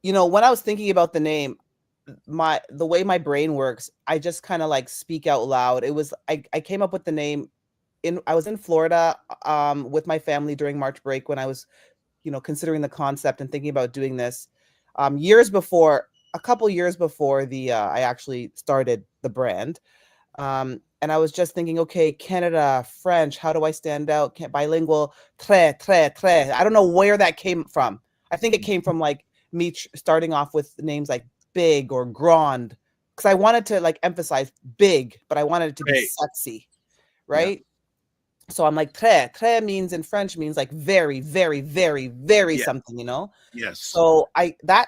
when I was thinking about the name, the way my brain works, I just kind of like speak out loud. It was I came up with the name I was in Florida with my family during March break when I was, considering the concept and thinking about doing this. A couple years before I actually started the brand. And I was just thinking, okay, Canada, French, how do I stand out? Bilingual, très. I don't know where that came from. I think it came from like me starting off with names like Big or Grand, because I wanted to like emphasize big, but I wanted it to be sexy, right? Yeah. So I'm like, très means in French means like very, very, very, very something, Yes. So that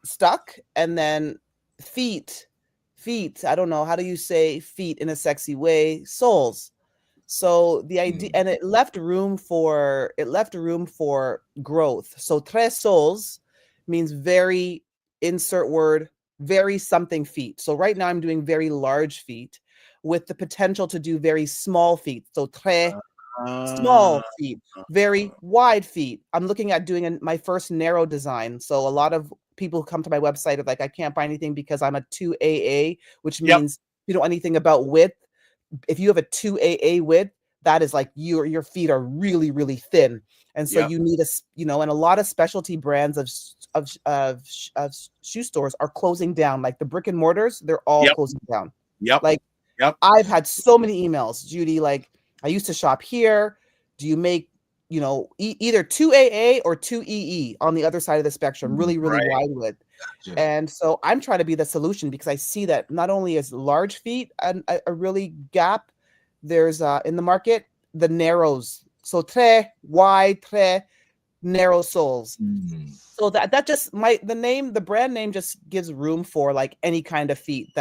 stuck, and then feet. I don't know, how do you say feet in a sexy way? Souls. So the idea, and it left room for growth. So Trèsolz means very, insert word, very something feet. So right now I'm doing very large feet with the potential to do very small feet. So très small feet, very wide feet. I'm looking at doing my first narrow design. So a lot of people come to my website of like, I can't buy anything because I'm a 2AA, which means you know anything about width. If you have a 2AA width, that is like your feet are really, really thin. And so you need and a lot of specialty brands of shoe stores are closing down. Like the brick and mortars, they're all closing down. I've had so many emails, Judy, like, I used to shop here. Do you make, either 2AA or 2EE on the other side of the spectrum, really, really wide width. Gotcha. And so I'm trying to be the solution, because I see that not only is large feet a really gap, there's in the market, the narrows. So très wide, très narrow soles. So that just the brand name just gives room for like any kind of feet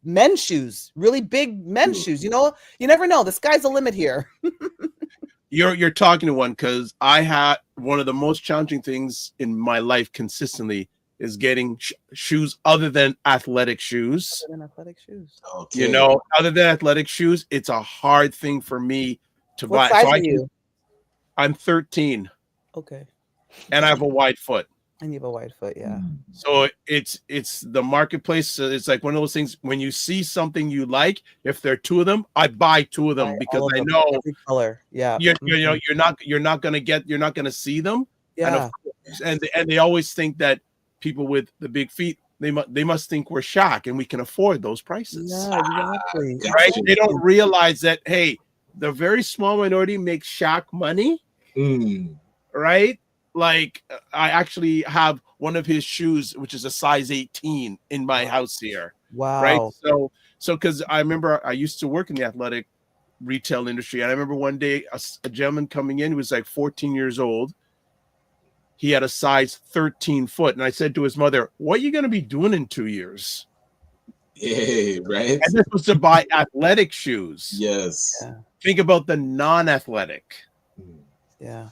men's shoes, really big men's shoes. You never know. The sky's the limit here. You're talking to one, because I had one of the most challenging things in my life consistently is getting shoes other than athletic shoes. Other than athletic shoes. Okay. You know, other than athletic shoes, it's a hard thing for me to What buy. size So are you? I'm 13. Okay. And I have a wide foot. And you have a wide foot, yeah. So it's the marketplace. It's like one of those things. When you see something you like, if there are two of them, I buy two of them because I know every color. Yeah. you're not gonna see them. Yeah. And they always think that people with the big feet, they must think we're Shaq and we can afford those prices. Yeah, exactly. Right? They don't realize that, hey, the very small minority makes Shaq money. Right? Like, I actually have one of his shoes, which is a size 18 in my house here. Wow. Right. So because I remember I used to work in the athletic retail industry. And I remember one day a gentleman coming in who was like 14 years old. He had a size 13 foot. And I said to his mother, what are you going to be doing in 2 years? Yeah, right. And this was to buy athletic shoes. Yes. Yeah. Think about the non-athletic. Yeah.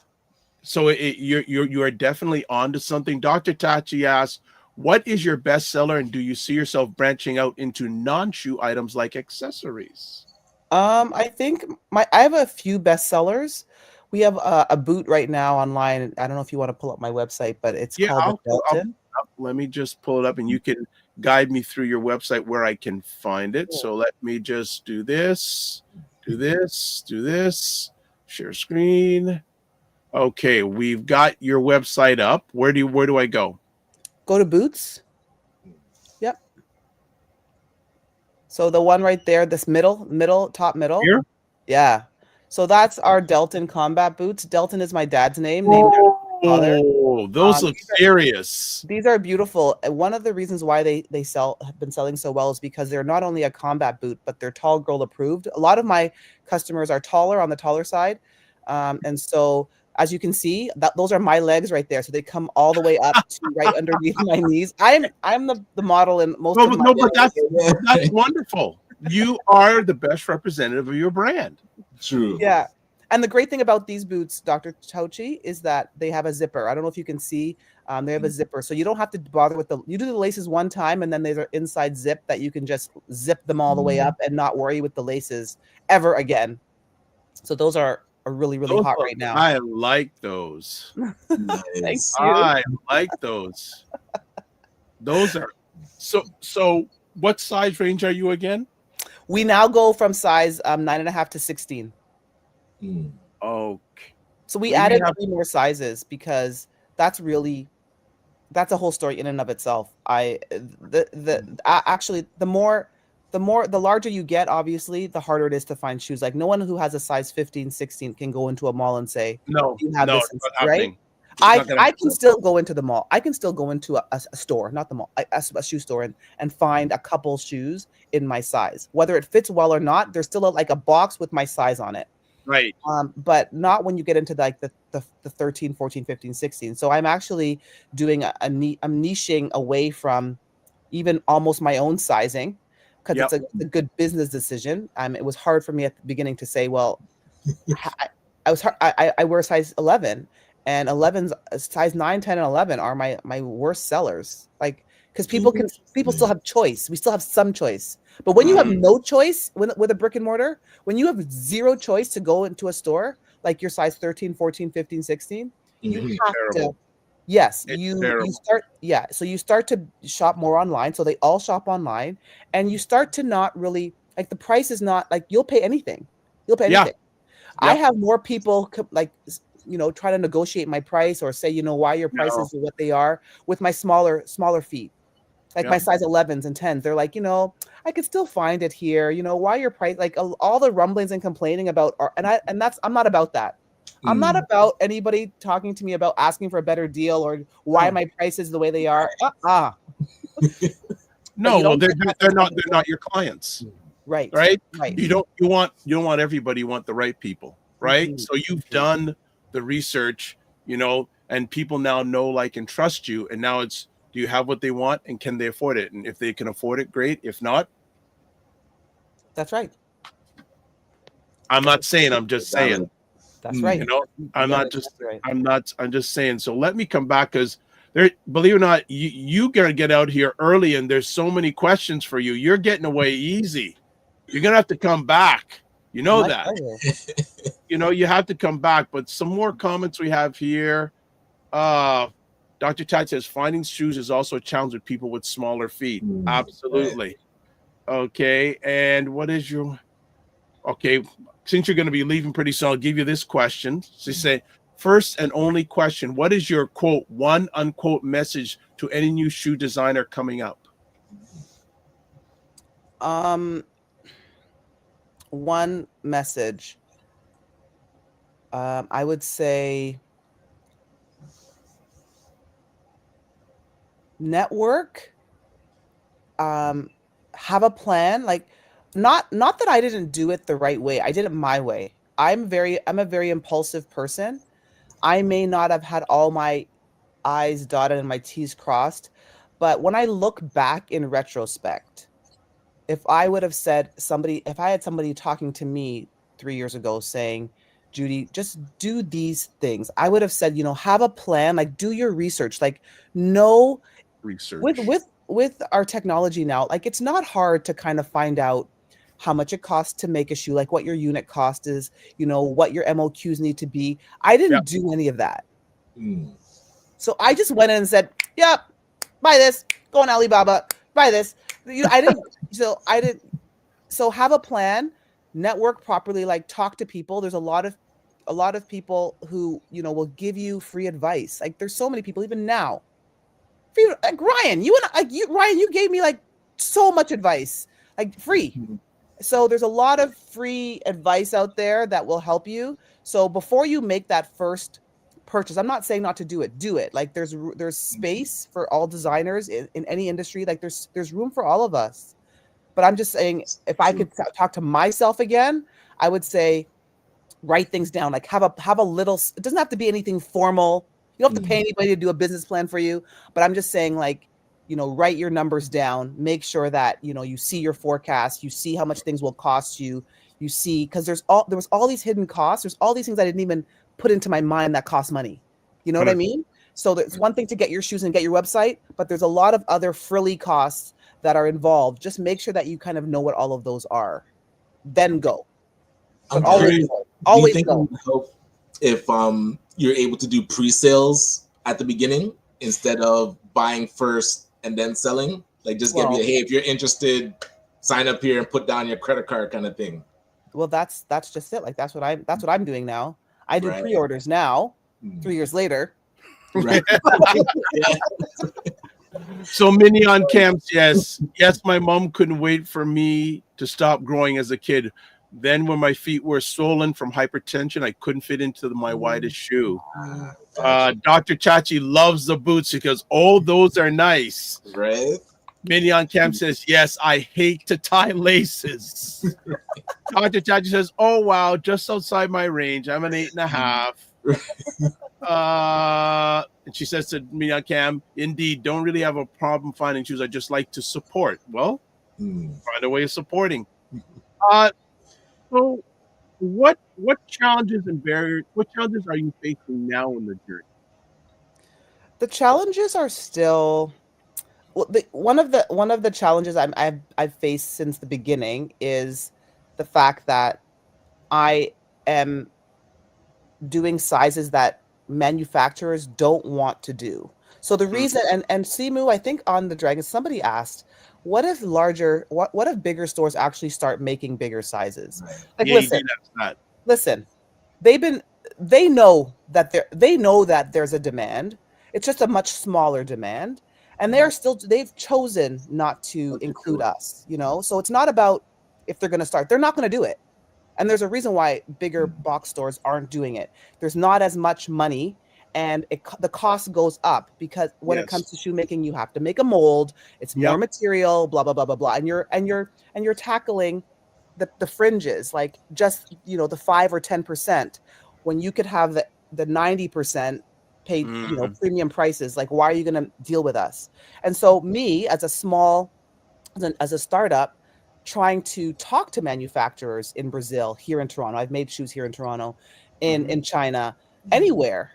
So you are definitely onto something. Dr. Tachi asked, what is your best seller, and do you see yourself branching out into non-shoe items like accessories? I think I have a few bestsellers. We have a boot right now online. I don't know if you want to pull up my website, but it's called the Delton. Let me just pull it up, and you can guide me through your website where I can find it. So let me just do this, share screen. Okay, we've got your website up. Where do I go? Go to Boots. Yep. So the one right there, this top middle. Here? Yeah. So that's our Delton combat boots. Delton is my dad's name. Oh, those look serious. These are beautiful. And one of the reasons why they have been selling so well is because they're not only a combat boot, but they're tall girl approved. A lot of my customers are taller, on the taller side. And so as you can see, those are my legs right there. So they come all the way up to right underneath my knees. I'm the model in most of my but that's wonderful. You are the best representative of your brand. True. Yeah. And the great thing about these boots, Dr. Tauchi, is that they have a zipper. I don't know if you can see. They have a zipper. So you don't have to bother with you do the laces one time, and then there's an inside zip that you can just zip them all the way up and not worry with the laces ever again. So those are really, really hot right now. I like those. Thanks. I like those. Those are so what size range are you again? We now go from size 9.5 to 16. Okay. So we added 3 more sizes because that's a whole story in and of itself. Actually the larger you get, obviously, the harder it is to find shoes. Like no one who has a size 15, 16 can go into a mall and say, no, you have this, it's not right? happening. I can still go into the mall. I can still go into a store, not the mall, a shoe store and find a couple shoes in my size. Whether it fits well or not, there's still like a box with my size on it. Right. But not when you get into like the 13, 14, 15, 16. So I'm actually doing I'm niching away from even almost my own sizing because it's a good business decision. It was hard for me at the beginning to say, well, I wear size 11. And 11's size 9, 10, and 11 are my worst sellers. Like, because people still have choice. We still have some choice. But when you have no choice with a brick and mortar, when you have zero choice to go into a store, like your size 13, 14, 15, 16, you have to. Yes, you start. Yeah, so you start to shop more online. So they all shop online, and you start to not really like the price is not like you'll pay anything. You'll pay anything. I have more people try to negotiate my price or say, why your prices are what they are with my smaller feet, like my size 11s and 10s. They're like, I could still find it here. Why your price, like all the rumblings and complaining about, I'm not about that. I'm not about anybody talking to me about asking for a better deal or why my prices the way they are. No, well, they're not your clients. Right. You don't want everybody. You want the right people. Right. So you've done the research, and people now know, like, and trust you. And now it's, do you have what they want and can they afford it? And if they can afford it, great. If not, that's right. I'm not saying, I'm just saying. That's right. I'm just saying. So let me come back because believe it or not, you gotta get out here early, and there's so many questions for you. You're getting away easy. You're gonna have to come back. You know that. You know, you have to come back. But some more comments we have here. Dr. Tat says finding shoes is also a challenge with people with smaller feet. Absolutely. Okay. And what is your since you're going to be leaving pretty soon, I'll give you this question. So you say, first and only question, what is your quote, one unquote message to any new shoe designer coming up? One message. I would say network, have a plan. Like, not that I didn't do it the right way. I did it my way. I'm a very impulsive person. I may not have had all my I's dotted and my T's crossed, but when I look back in retrospect, if I would have said if I had somebody talking to me 3 years ago saying, Judy, just do these things, I would have said, have a plan, like do your research, like know research with our technology now, like it's not hard to kind of find out how much it costs to make a shoe, like what your unit cost is, what your MOQs need to be. I didn't do any of that. So I just went in and said, yep, buy this, go on Alibaba, buy this. I didn't. So have a plan, network properly, like talk to people. There's a lot of people who, will give you free advice. Like there's so many people, even now. Like Ryan, Ryan, you gave me like so much advice, like free. So there's a lot of free advice out there that will help you. So before you make that first purchase, I'm not saying not to do it. Do it. Like there's space for all designers in any industry. Like there's room for all of us. But I'm just saying, if I could talk to myself again, I would say write things down. Like have a little. It doesn't have to be anything formal. You don't have to pay anybody to do a business plan for you. But I'm just saying, like, write your numbers down. Make sure that you see your forecast. You see how much things will cost you. You see, because there was all these hidden costs. There's all these things I didn't even put into my mind that cost money. You know what I mean? So it's one thing to get your shoes and get your website, but there's a lot of other frilly costs that are involved. Just make sure that you kind of know what all of those are. Then go. But always go. If you're able to do pre-sales at the beginning instead of buying first and then selling, like just give you hey, if you're interested, sign up here and put down your credit card kind of thing. Well, that's just it. Like that's what I'm doing now. I do pre-orders now, 3 years later. Right. So Mignon Camps, yes, my mom couldn't wait for me to stop growing as a kid. Then when my feet were swollen from hypertension, I couldn't fit into my widest shoe. Dr. Chachi loves the boots because those are nice. Right. Mignon Camp says, yes, I hate to tie laces. Dr. Chachi says, oh, wow, just outside my range. I'm an 8.5. And she says to Mignon Cam, indeed, don't really have a problem finding shoes. I just like to support. Well, find a way of supporting. So what challenges and barriers, what challenges are you facing now in the journey? The challenges are still one of the challenges I've faced since the beginning is the fact that I am doing sizes that manufacturers don't want to do. So the reason, and Simu, I think on the Dragon, somebody asked, what if bigger stores actually start making bigger sizes? Like, listen, they know that there's a demand. It's just a much smaller demand. And they've chosen not to include us, So it's not about if they're going to start, they're not going to do it. And there's a reason why bigger box stores aren't doing it. There's not as much money, and the cost goes up because when it comes to shoemaking, you have to make a mold. It's more material, blah blah blah blah blah, and you're tackling the fringes, like just the 5 or 10%, when you could have the 90% paid premium prices. Like, why are you going to deal with us? And so me as a startup, trying to talk to manufacturers in Brazil, here in Toronto. I've made shoes here in Toronto, in China, anywhere.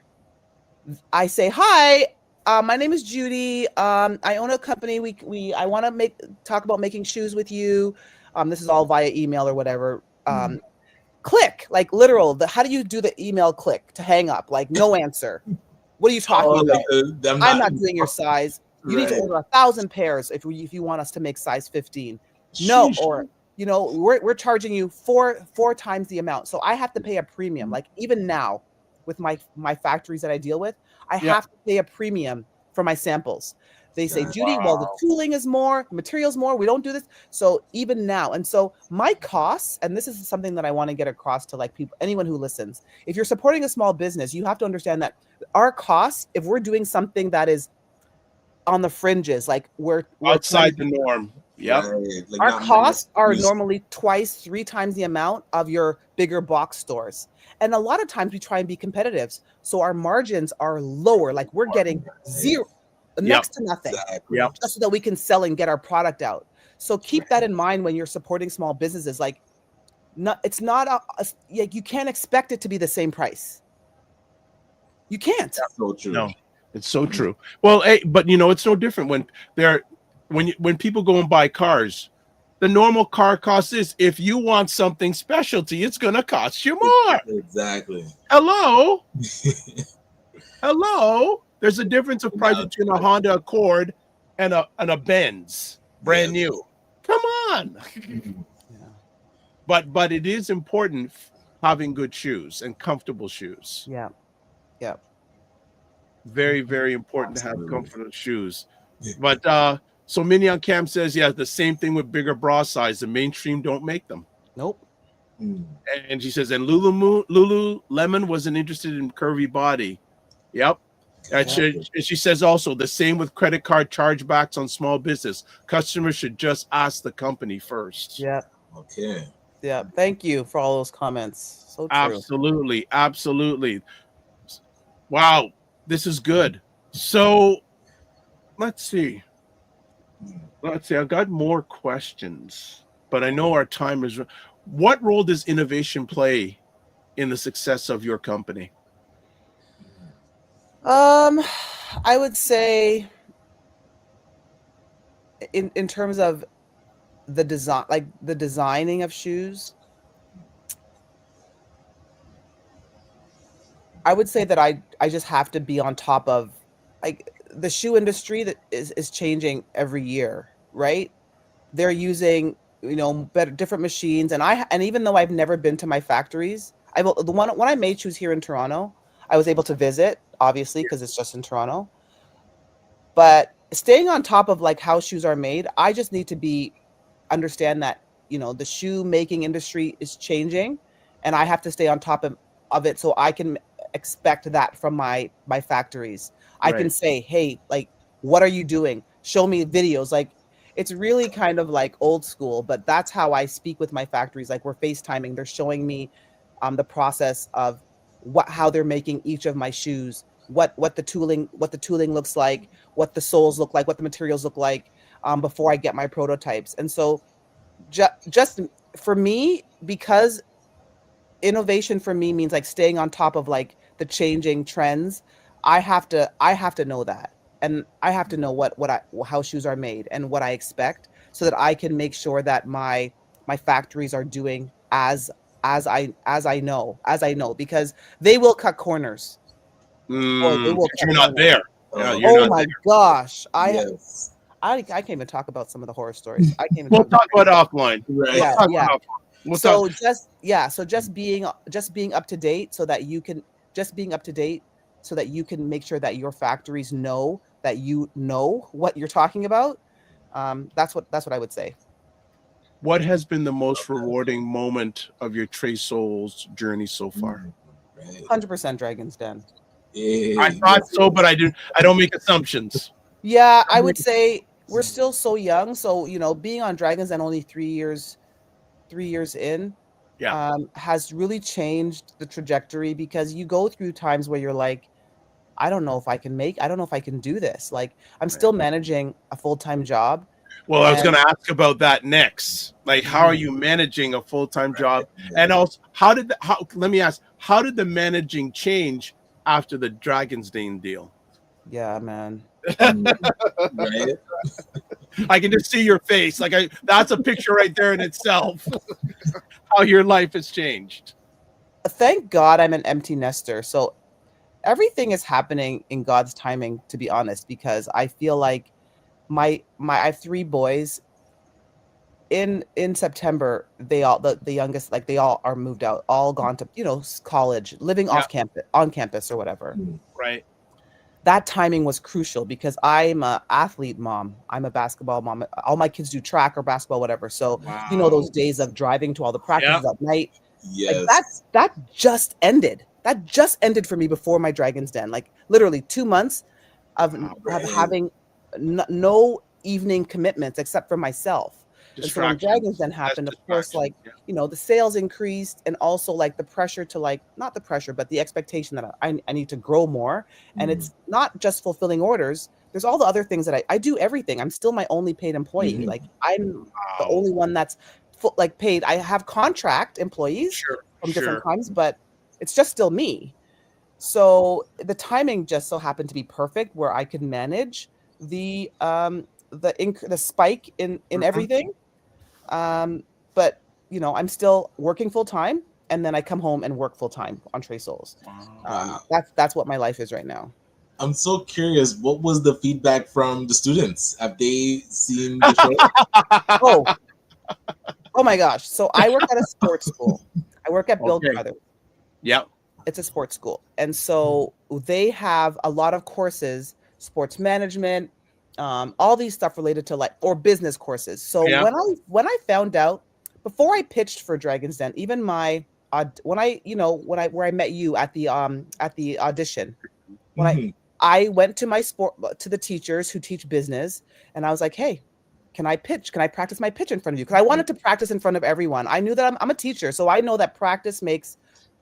I say, hi, my name is Judy. I own a company. I want to talk about making shoes with you. This is all via email or whatever. Click, like literal. How do you do the email click to hang up? Like no answer. What are you talking about? I'm not doing your size. You need to order 1,000 pairs if you want us to make size 15. No, or we're charging you four times the amount. So I have to pay a premium. Like even now, with my factories that I deal with, I have to pay a premium for my samples. They say, Judy, well, the tooling is more, the materials more. We don't do this. So even now, and so my costs, and this is something that I want to get across to like people, anyone who listens. If you're supporting a small business, you have to understand that our costs, if we're doing something that is on the fringes, like we're outside the norm. Yep. Like our costs are normally 2-3 times the amount of your bigger box stores. And a lot of times we try and be competitive. So our margins are lower. Like we're getting zero, next to nothing, just so that we can sell and get our product out. So keep that in mind when you're supporting small businesses. Like, it's not like you can't expect it to be the same price. You can't. That's so true. No, it's so true. Well, but it's no different when people go and buy cars. The normal car cost is, if you want something specialty, it's going to cost you more. Exactly. Hello. Hello. There's a difference of price between a Honda Accord and a Benz, brand new. Come on. But it is important having good shoes and comfortable shoes. Yeah. Yeah. Very, very important to have comfortable shoes. But so Mignon Cam says, the same thing with bigger bra size. The mainstream don't make them. Nope. And she says, and Lululemon wasn't interested in curvy body. Yep. And she says also the same with credit card chargebacks on small business. Customers should just ask the company first. Yeah. Okay. Yeah. Thank you for all those comments. So true. Absolutely. Absolutely. Wow. This is good. So let's see. I've got more questions, but I know our time is. What role does innovation play in the success of your company? I would say in terms of the design, like the designing of shoes, I would say that I just have to be on top of, like, the shoe industry that is changing every year, right? They're using, different machines. And even though I've never been to my factories, when I made shoes here in Toronto, I was able to visit, obviously, because it's just in Toronto. But staying on top of like how shoes are made, I just need to understand that, the shoe making industry is changing, and I have to stay on top of it so I can expect that from my factories. I can say, hey, like, what are you doing? Show me videos. Like, it's really kind of like old school, but that's how I speak with my factories. Like, we're FaceTiming. They're showing me the process of how they're making each of my shoes, what the tooling looks like, what the soles look like, what the materials look like, before I get my prototypes. And so just for me, because innovation for me means like staying on top of like the changing trends, I have to know that, and I have to know how shoes are made and what I expect, so that I can make sure that my factories are doing as I know, because they will cut corners. You're not there. Oh my gosh. I can't even talk about some of the horror stories. We'll talk about offline. Right. So just being up to date so that you can make sure that your factories know that you know what you're talking about. That's what I would say. What has been the most rewarding moment of your Trèsolz journey so far? 100% Dragon's Den. I thought so, but I don't make assumptions. Yeah, I would say we're still so young. So, being on Dragon's Den only 3 years in, has really changed the trajectory, because you go through times where you're like, I don't know if I can do this. Like, I'm still managing a full-time job. Well, I was going to ask about that next. Like, how are you managing a full-time job? And also, how did the managing change after the Dragon's Den deal? Yeah, man. Right? I can just see your face. That's a picture right there in itself. How your life has changed. Thank God I'm an empty nester. So everything is happening in God's timing, to be honest, because I feel like I have 3 boys. In September, they all the youngest, like they all are moved out, all gone to, college, living off campus, on campus or whatever. Right. That timing was crucial because I'm a athlete mom. I'm a basketball mom. All my kids do track or basketball, whatever. So, those days of driving to all the practices at night, yes, like that just ended. That just ended for me before my Dragon's Den. Like literally 2 months of having no evening commitments except for myself. And so when Dragon's Den happened, of course, the sales increased, and also like the pressure to not the pressure, but the expectation that I need to grow more. And it's not just fulfilling orders. There's all the other things that I do everything. I'm still my only paid employee. Like I'm the only one that's paid. I have contract employees from different times, but it's just still me. So the timing just so happened to be perfect where I could manage the spike in everything. But I'm still working full time, and then I come home and work full time on Trèsolz. That's what my life is right now. I'm so curious. What was the feedback from the students? Have they seen the show? Oh my gosh! So I work at a sports school. I work at Bill Brothers. Yep. It's a sports school, and so they have a lot of courses, sports management, all these stuff related to or business courses. So when I found out, before I pitched for Dragon's Den, even where I met you at the audition, when I went to to the teachers who teach business, and I was like, hey, can I pitch? Can I practice my pitch in front of you? Because I wanted to practice in front of everyone. I knew that I'm a teacher, so I know that practice makes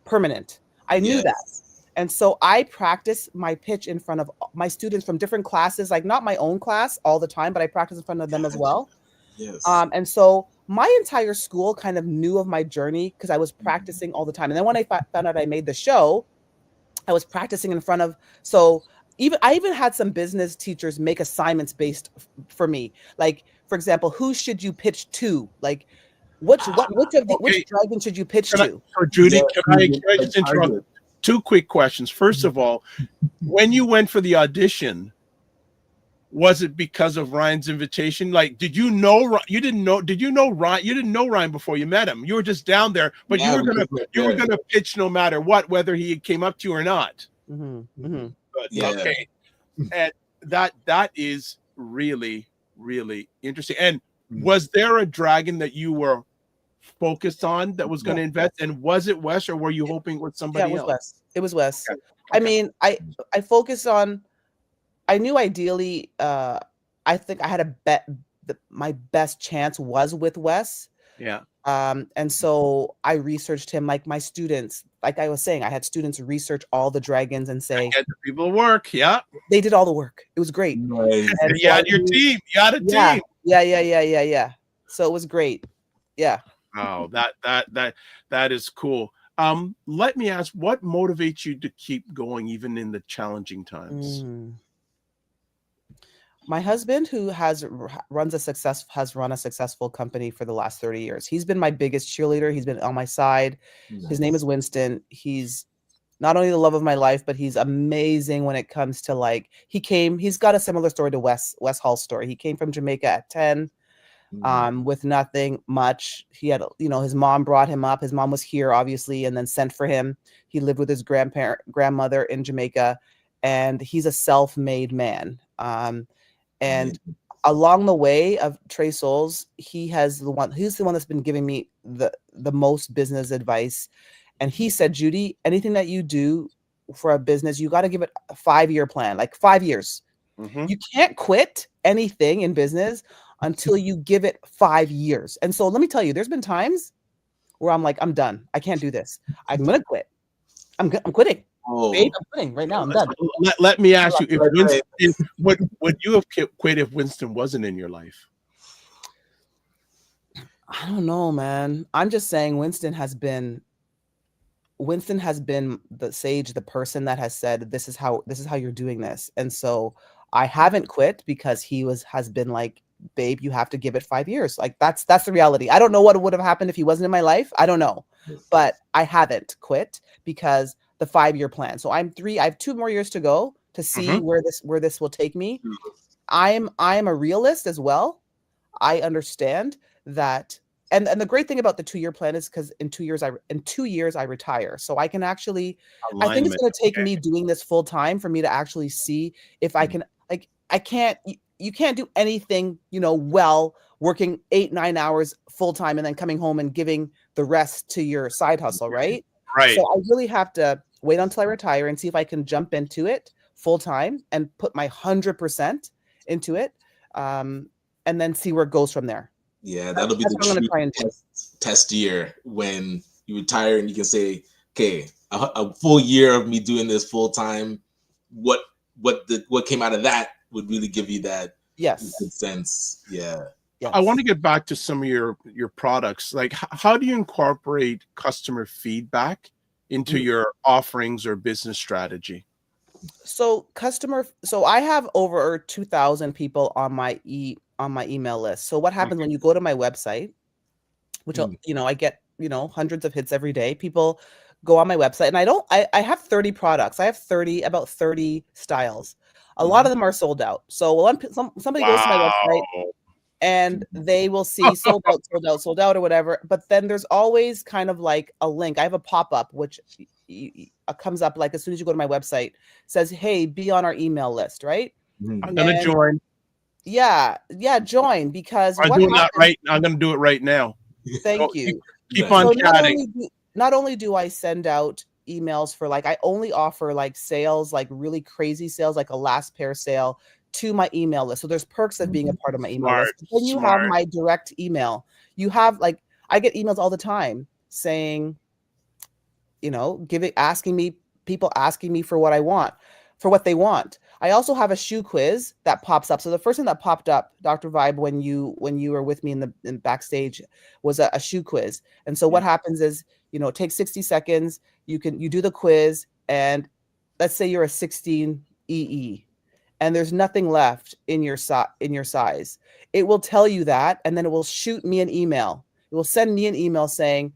permanent. I knew that. And so I practice my pitch in front of my students from different classes, like not my own class all the time, but I practice in front of them as well. Yes. And so my entire school kind of knew of my journey because I was practicing all the time. And then when I found out I made the show, I was practicing in front of, I even had some business teachers make assignments based for me. Like, for example, who should you pitch to? Like, which dragon should you pitch to? For Judy, can I just interrupt? 2 quick questions. First of all, when you went for the audition, was it because of Ryan's invitation? Like, did you know Ryan? You didn't know Ryan before you met him. You were just down there, but you were gonna pitch no matter what, whether he came up to you or not. Okay, and that is really, really interesting. And was there a dragon that you were focused on that was going to invest? And was it Wes, or were you hoping with somebody else? Wes. It was Wes. Okay. I mean, I focused on. I knew ideally. I think I had a bet. My best chance was with Wes. Yeah. And so I researched him, like my students. Like I was saying, I had students research all the dragons and say, "Get the people work." Yeah. They did all the work. It was great. Nice. And you had your team. You had a team. Yeah. So it was great. Yeah. Oh, that is cool. Let me ask, what motivates you to keep going even in the challenging times? My husband, who has run a successful company for the last 30 years. He's been my biggest cheerleader. He's been on my side. Nice. His name is Winston. He's not only the love of my life, but he's amazing when it comes to he's got a similar story to Wes Hall's story. He came from Jamaica at 10. With nothing much. He had, his mom brought him up. His mom was here, obviously, and then sent for him. He lived with his grandmother in Jamaica, and he's a self-made man. And along the way of Trèsolz, he's the one that's been giving me the most business advice. And he said, Judy, anything that you do for a business, you got to give it a 5-year plan, like 5 years. You can't quit anything in business until you give it 5 years. And so let me tell you, there's been times where I'm like, I'm done. I can't do this. I'm going to quit. I'm quitting. Babe, I'm quitting right now. I'm done. Let me ask you, would you have quit if Winston wasn't in your life? I don't know, man. I'm just saying Winston has been Winston has been the person that has said, this is how you're doing this. And so I haven't quit because has been like, babe, you have to give it 5 years. Like that's the reality. I don't know what would have happened if he wasn't in my life. I don't know, but I haven't quit because the 5-year plan. So I have 2 more years to go to see where this will take me. I'm a realist as well. I understand that. And the great thing about the 2-year plan is because in 2 years I retire. So I can actually, I think it's going to take me doing this full time for me to actually see if I can, like, you can't do anything, well, working 8-9 hours full time and then coming home and giving the rest to your side hustle. Right. Right. So I really have to wait until I retire and see if I can jump into it full time and put my 100% into it. And then see where it goes from there. Yeah, that'll be the test year when you retire and you can say, okay, a full year of me doing this full time. What came out of that would really give you that good sense. Yeah. Yes. I want to get back to some of your products. Like, how do you incorporate customer feedback into your offerings or business strategy? So I have over 2,000 people on my email list. So what happens when you go to my website, which I get hundreds of hits every day. People go on my website, and I have 30 products. I have about 30 styles. A lot of them are sold out. So somebody goes to my website and they will see sold out or whatever. But then there's always kind of like a link. I have a pop-up which comes up like as soon as you go to my website, says, hey, be on our email list, right? I'm gonna join. Yeah, join, because I'm doing that right. I'm gonna do it right now. Thank you. Keep on chatting. Not only do I send out emails for I only offer sales, really crazy sales, like a last pair sale to my email list. So there's perks of being a part of my email list. When you have my direct email, you have I get emails all the time saying, people asking me for what I want, for what they want. I also have a shoe quiz that pops up. So the first thing that popped up, Dr. Vibe, when you were with me in backstage, was a shoe quiz. And so what happens is, it takes 60 seconds. You do the quiz, and let's say you're a 16 EE, and there's nothing left in your size. It will tell you that, and then it will shoot me an email. It will send me an email saying,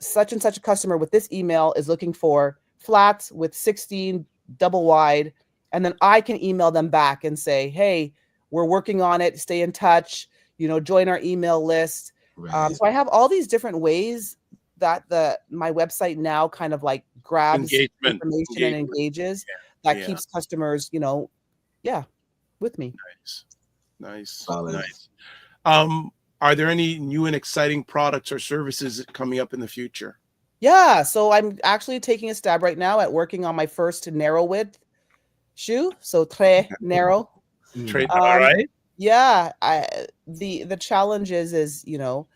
such and such a customer with this email is looking for flats with 16 double wide. And then I can email them back and say, hey, we're working on it. Stay in touch, join our email list. Right. So I have all these different ways that my website now kind of grabs information and engages that keeps customers, with me. Nice. Are there any new and exciting products or services coming up in the future? Yeah, so I'm actually taking a stab right now at working on my first narrow width shoe. So très narrow. All right. Yeah, the challenge is the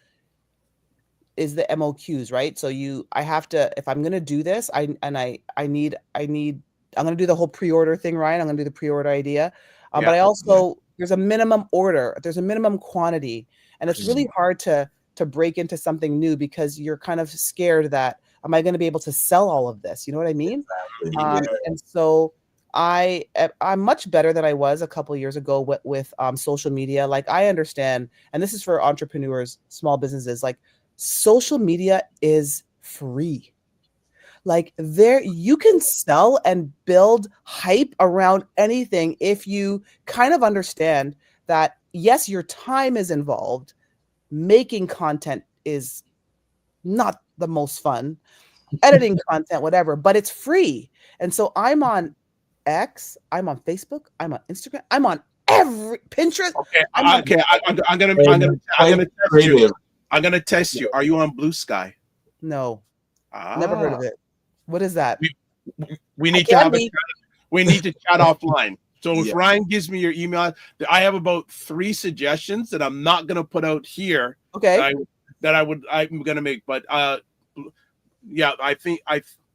MOQs, right? So I have to, if I'm gonna do this, I'm gonna do the whole pre-order thing, Ryan. I'm gonna do the pre-order idea, but I also there's a minimum order, there's a minimum quantity, and it's really hard to break into something new because you're kind of scared that, am I going to be able to sell all of this? You know what I mean? Exactly. And so I'm much better than I was a couple of years ago with social media. I understand, and this is for entrepreneurs, small businesses, social media is free. You can sell and build hype around anything if you kind of understand that, yes, your time is involved. Making content is not the most fun, editing content, whatever, but it's free. And so I'm on X, I'm on Facebook, I'm on Instagram, I'm on every Pinterest. Okay, I'm gonna test you. I'm gonna test you. Are you on Blue Sky? No, never heard of it. What is that? We need to chat offline. So if Ryan gives me your email, I have about 3 suggestions that I'm not going to put out here. Okay. I'm going to make, but I think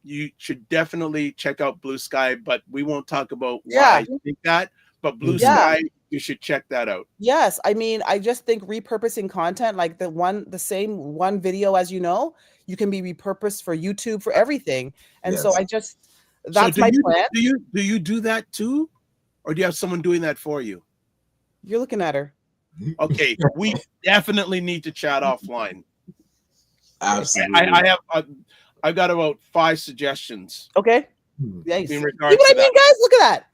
you should definitely check out Blue Sky, but we won't talk about why I think that. But Blue Sky You should check that out. Yes, I mean, I just think repurposing content, like the same one video, as you know, you can be repurposed for YouTube, for everything. And so that's my plan. Do you do that too, or do you have someone doing that for you? You're looking at her. Okay, we definitely need to chat offline. Absolutely. I've got about 5 suggestions. Okay. Nice. In See regards what I to mean, that. guys? Look at that.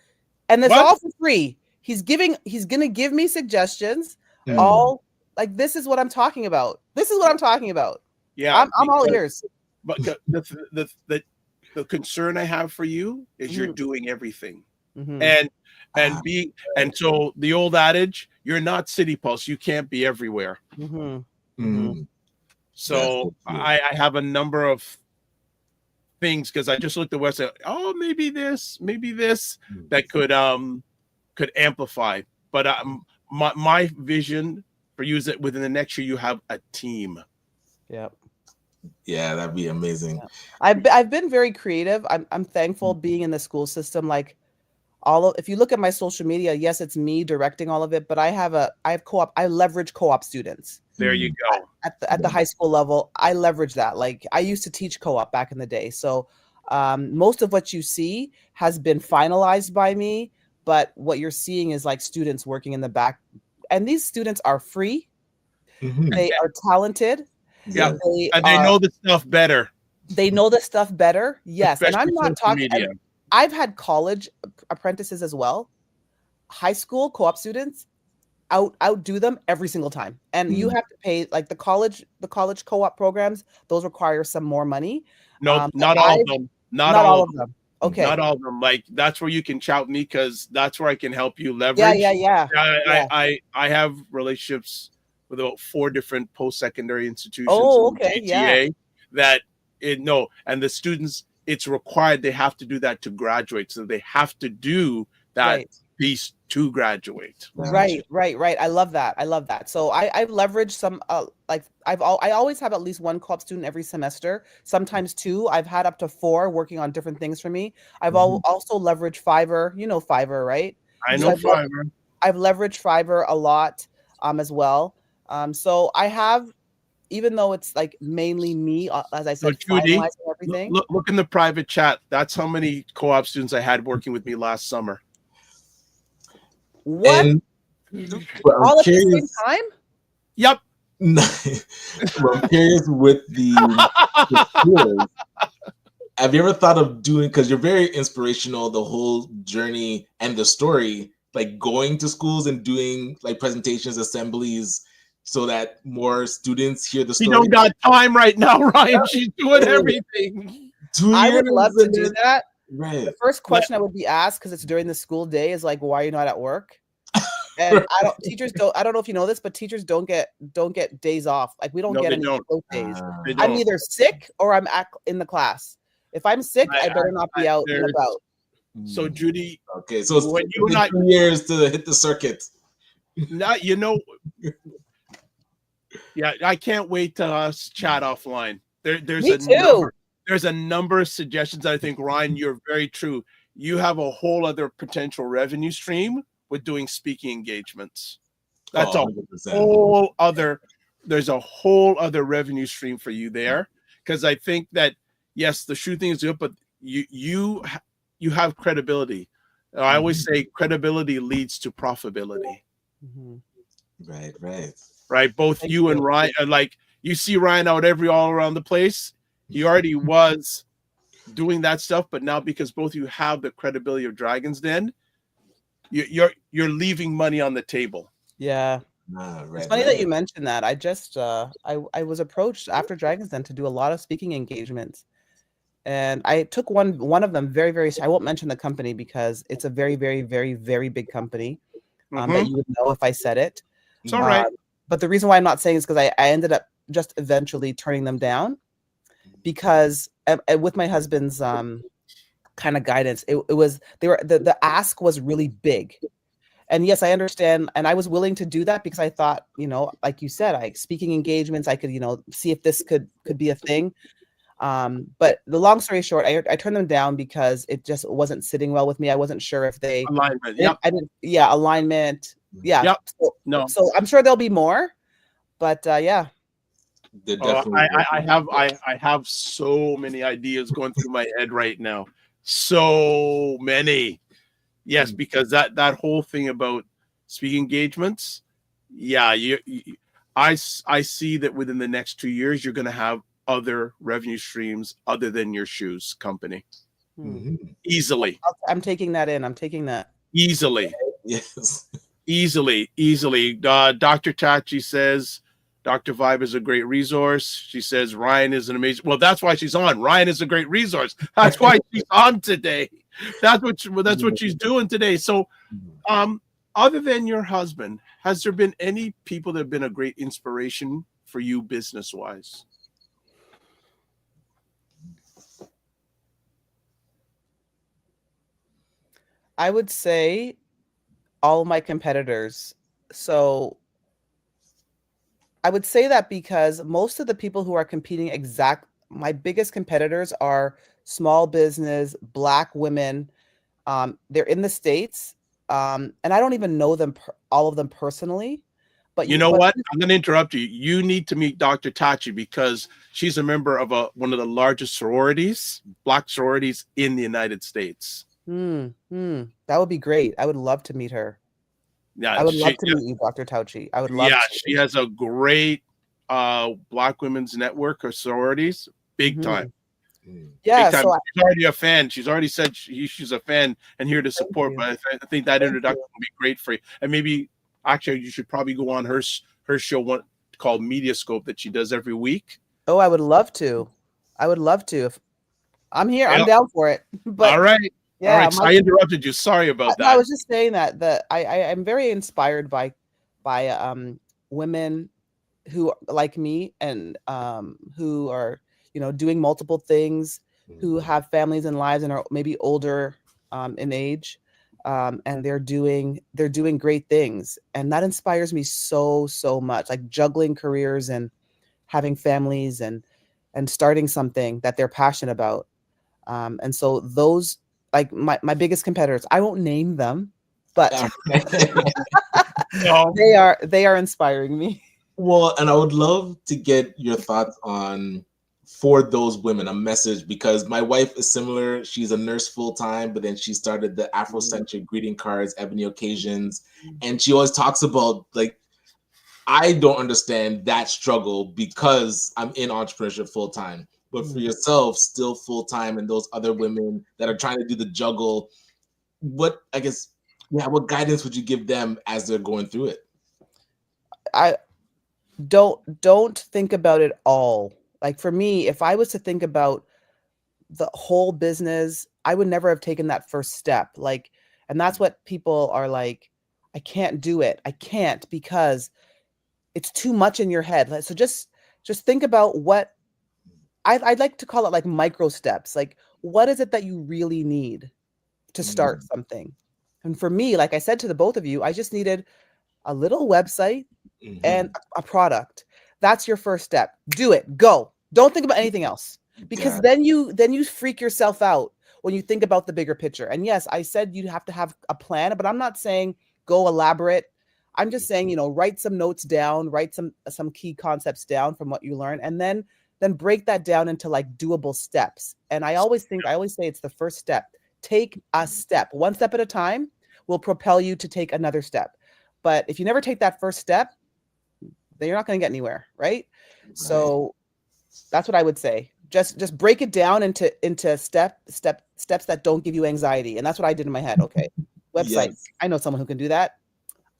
And it's What? all for free. He's gonna give me suggestions. All like, this is what I'm talking about. This is what I'm talking about. Yeah, I'm all ears. But the concern I have for you is you're doing everything. And so the old adage, you're not City Pulse, you can't be everywhere. So I have a number of things, because I just looked at the website. Oh, maybe this that could amplify. But my vision for you is that within the next year you have a team. Yep. Yeah, that'd be amazing. I've been very creative. I'm thankful being in the school system. Like, if you look at my social media, yes, it's me directing all of it, but I leverage co-op students. There you go. At the high school level, I leverage that. Like, I used to teach co-op back in the day. So most of what you see has been finalized by me, but what you're seeing is like students working in the back. And these students are free. They are talented. Yeah, they know the stuff better. They know the stuff better. Yes. Especially and I'm not talking. media. I've had college apprentices as well. High school co-op students outdo them every single time. And you have to pay, like, the college co-op programs, those require some more money. No, not all of them. Not all of them. Okay. Not all of them. Like, that's where you can shout me, because that's where I can help you leverage. Yeah. I have relationships with about 4 different post-secondary institutions. Oh, okay. GTA that and the students, it's required they have to do that to graduate. So they have to do that piece to graduate. Right. I love that. So I've leveraged some I always have at least 1 co-op student every semester, sometimes 2. I've had up to 4 working on different things for me. I've also leveraged Fiverr. You know Fiverr, right? I know Fiverr. I've leveraged Fiverr a lot as well. So I have, even though it's like mainly me, as I said, Judy, finalizing everything. Look in the private chat. That's how many co-op students I had working with me last summer. What? All at the same time? Yep. Well, I'm curious with the schools. Have you ever thought of doing, because you're very inspirational, the whole journey and the story, like going to schools and doing like presentations, assemblies, so that more students hear the story? We don't got time right now, Ryan. She's doing everything. I would love to do that. Right. The first question I would be asked, because it's during the school day, is like, why are you not at work? And I don't know if you know this, but teachers don't get days off. Like, we don't get any float days. I'm either sick or I'm in the class. If I'm sick, I better not be out and about. So Judy, okay, so when you and I 2 years to hit the circuit. Now, yeah, I can't wait to us chat offline. There's a number of suggestions that I think, Ryan, you're very true. You have a whole other potential revenue stream with doing speaking engagements. That's there's a whole other revenue stream for you there. Because I think that, yes, the shoe thing is good, but you have credibility. I always say credibility leads to profitability. Right. Both you and Ryan, like, you see Ryan out all around the place. He already was doing that stuff, but now, because both of you have the credibility of Dragon's Den, you're leaving money on the table. Yeah. It's funny that you mentioned that. I just I was approached after Dragon's Den to do a lot of speaking engagements, and I took one of them very, very. I won't mention the company because it's a very, very, very, very big company that you would know if I said it. It's all right. But the reason why I'm not saying is because I ended up just eventually turning them down, because with my husband's kind of guidance, the ask was really big. And yes, I understand. And I was willing to do that because I thought, like you said, speaking engagements, I could, see if this could be a thing. But the long story short, I turned them down because it just wasn't sitting well with me. I wasn't sure if they alignment. alignment. Yeah. Yep. So, so I'm sure there'll be more, but yeah. I have so many ideas going through my head right now. So many. Yes, because that whole thing about speaking engagements, yeah, I see that within the next 2 years you're going to have other revenue streams other than your shoes company. Easily. I'm taking that in. I'm taking that. Easily. Yes. Easily. Dr. Tachi says Dr. Vibe is a great resource. She says Ryan is an amazing. Well, that's why she's on. Ryan is a great resource. That's why she's on today. That's what she's doing today. So, other than your husband, has there been any people that have been a great inspiration for you business-wise? I would say all of my competitors. So I would say that because most of the people who are competing my biggest competitors are small business, Black women. They're in the States. And I don't even know them, all of them personally. But you know what? I'm going to interrupt you. You need to meet Dr. Tachi because she's a member of one of the largest sororities, Black sororities in the United States. That would be great. I would love to meet her. Yeah, I would love to meet you, Dr. Tauchi. I would love to. She has a great Black women's network of sororities, big time. Yeah, big time. so She's already a fan. She's already said she's a fan and here to support. But I think that introduction will be great for you. And maybe actually you should probably go on her show called Mediascope that she does every week. Oh, I would love to. I would love to. If I'm here, I'm down for it. But all right. Yeah, all right. So I interrupted you. Sorry about that. I was just saying that I'm very inspired by women who like me and who are doing multiple things, who have families and lives and are maybe older in age, and they're doing great things, and that inspires me so much. Like juggling careers and having families and starting something that they're passionate about, and so those. Like my biggest competitors, I won't name them, but they are inspiring me. Well, and I would love to get your thoughts on, for those women, a message, because my wife is similar. She's a nurse full time, but then she started the Afrocentric greeting cards, ebony occasions, and she always talks about like, I don't understand that struggle because I'm in entrepreneurship full time. But for yourself, still full time, and those other women that are trying to do the juggle, what guidance would you give them as they're going through it? I don't think about it all. Like for me, if I was to think about the whole business, I would never have taken that first step. Like, and that's what people are like, I can't do it. I can't because it's too much in your head. So just think about what I'd like to call it like micro steps. Like, what is it that you really need to start something? And for me, like I said to the both of you, I just needed a little website and a product. That's your first step. Do it. Go. Don't think about anything else, because then you freak yourself out when you think about the bigger picture. And yes, I said you have to have a plan, but I'm not saying go elaborate. I'm just saying, write some notes down, write some key concepts down from what you learn, and then break that down into like doable steps. And I always say it's the first step. Take a step. One step at a time will propel you to take another step. But if you never take that first step, then you're not going to get anywhere, right? So that's what I would say. Just break it down into steps that don't give you anxiety. And that's what I did in my head. Okay. Website. Yes. I know someone who can do that.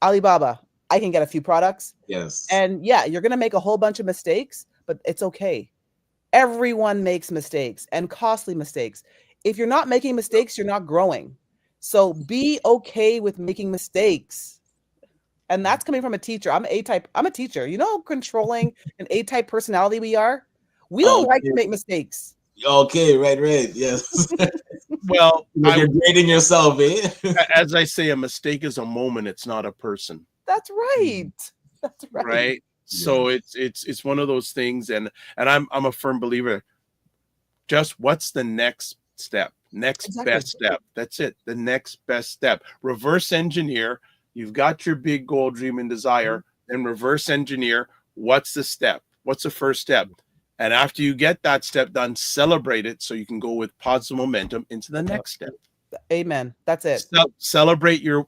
Alibaba. I can get a few products. Yes. And yeah, you're going to make a whole bunch of mistakes, but it's okay. Everyone makes mistakes and costly mistakes. If you're not making mistakes, you're not growing. So be okay with making mistakes. And that's coming from a teacher. I'm A-type. I'm a teacher. Controlling an A-type personality we are. We don't like to make mistakes. Okay, right. Yes. Well, you're grading yourself, eh? As I say, a mistake is a moment. It's not a person. That's right. That's right. Right. So it's one of those things, and I'm a firm believer. Just what's the next step? Best step. That's it. The next best step. Reverse engineer You've got your big goal, dream, and desire. Then reverse engineer. What's the step? What's the first step? And after you get that step done, celebrate it so you can go with positive momentum into the next step. Amen. That's it. Celebrate your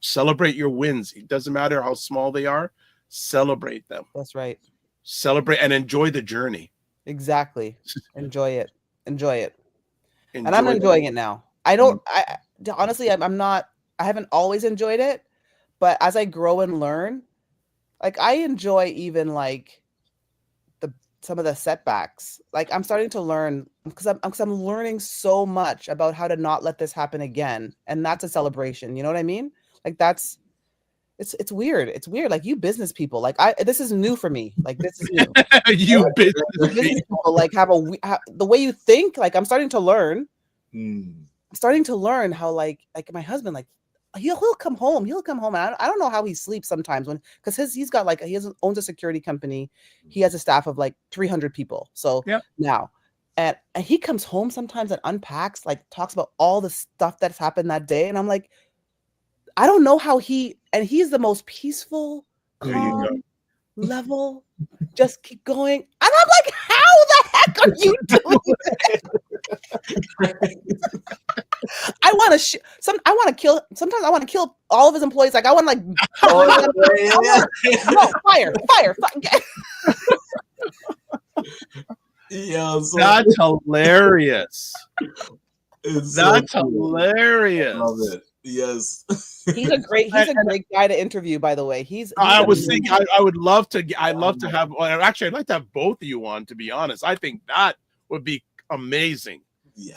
wins. It doesn't matter how small they are. Celebrate them. That's right. Celebrate and enjoy the journey. Exactly. Enjoy it. Enjoy it. Enjoy and I'm enjoying it now. Honestly, I haven't always enjoyed it, but as I grow and learn, like I enjoy even like some of the setbacks. Like I'm starting to learn because I'm learning so much about how to not let this happen again. And that's a celebration. You know what I mean? Like it's weird. It's weird. Like you business people, like this is new for me. Like this is new. You business people like have the way you think. Like I'm starting to learn. Starting to learn how like my husband, like he'll come home. And I don't know how he sleeps sometimes because he owns a security company. He has a staff of like 300 people. So now, and he comes home sometimes and unpacks, like talks about all the stuff that's happened that day. And I'm like, I don't know how he's the most peaceful, calm, level, just keep going. And I'm like, how the heck are you doing it? I want to kill all of his employees. Like I want to fire. Yeah, that's hilarious. That's hilarious. Love it. Yes. He's a great guy to interview, by the way. I was thinking I'd love to have, actually I'd like to have both of you on, to be honest. I think that would be amazing.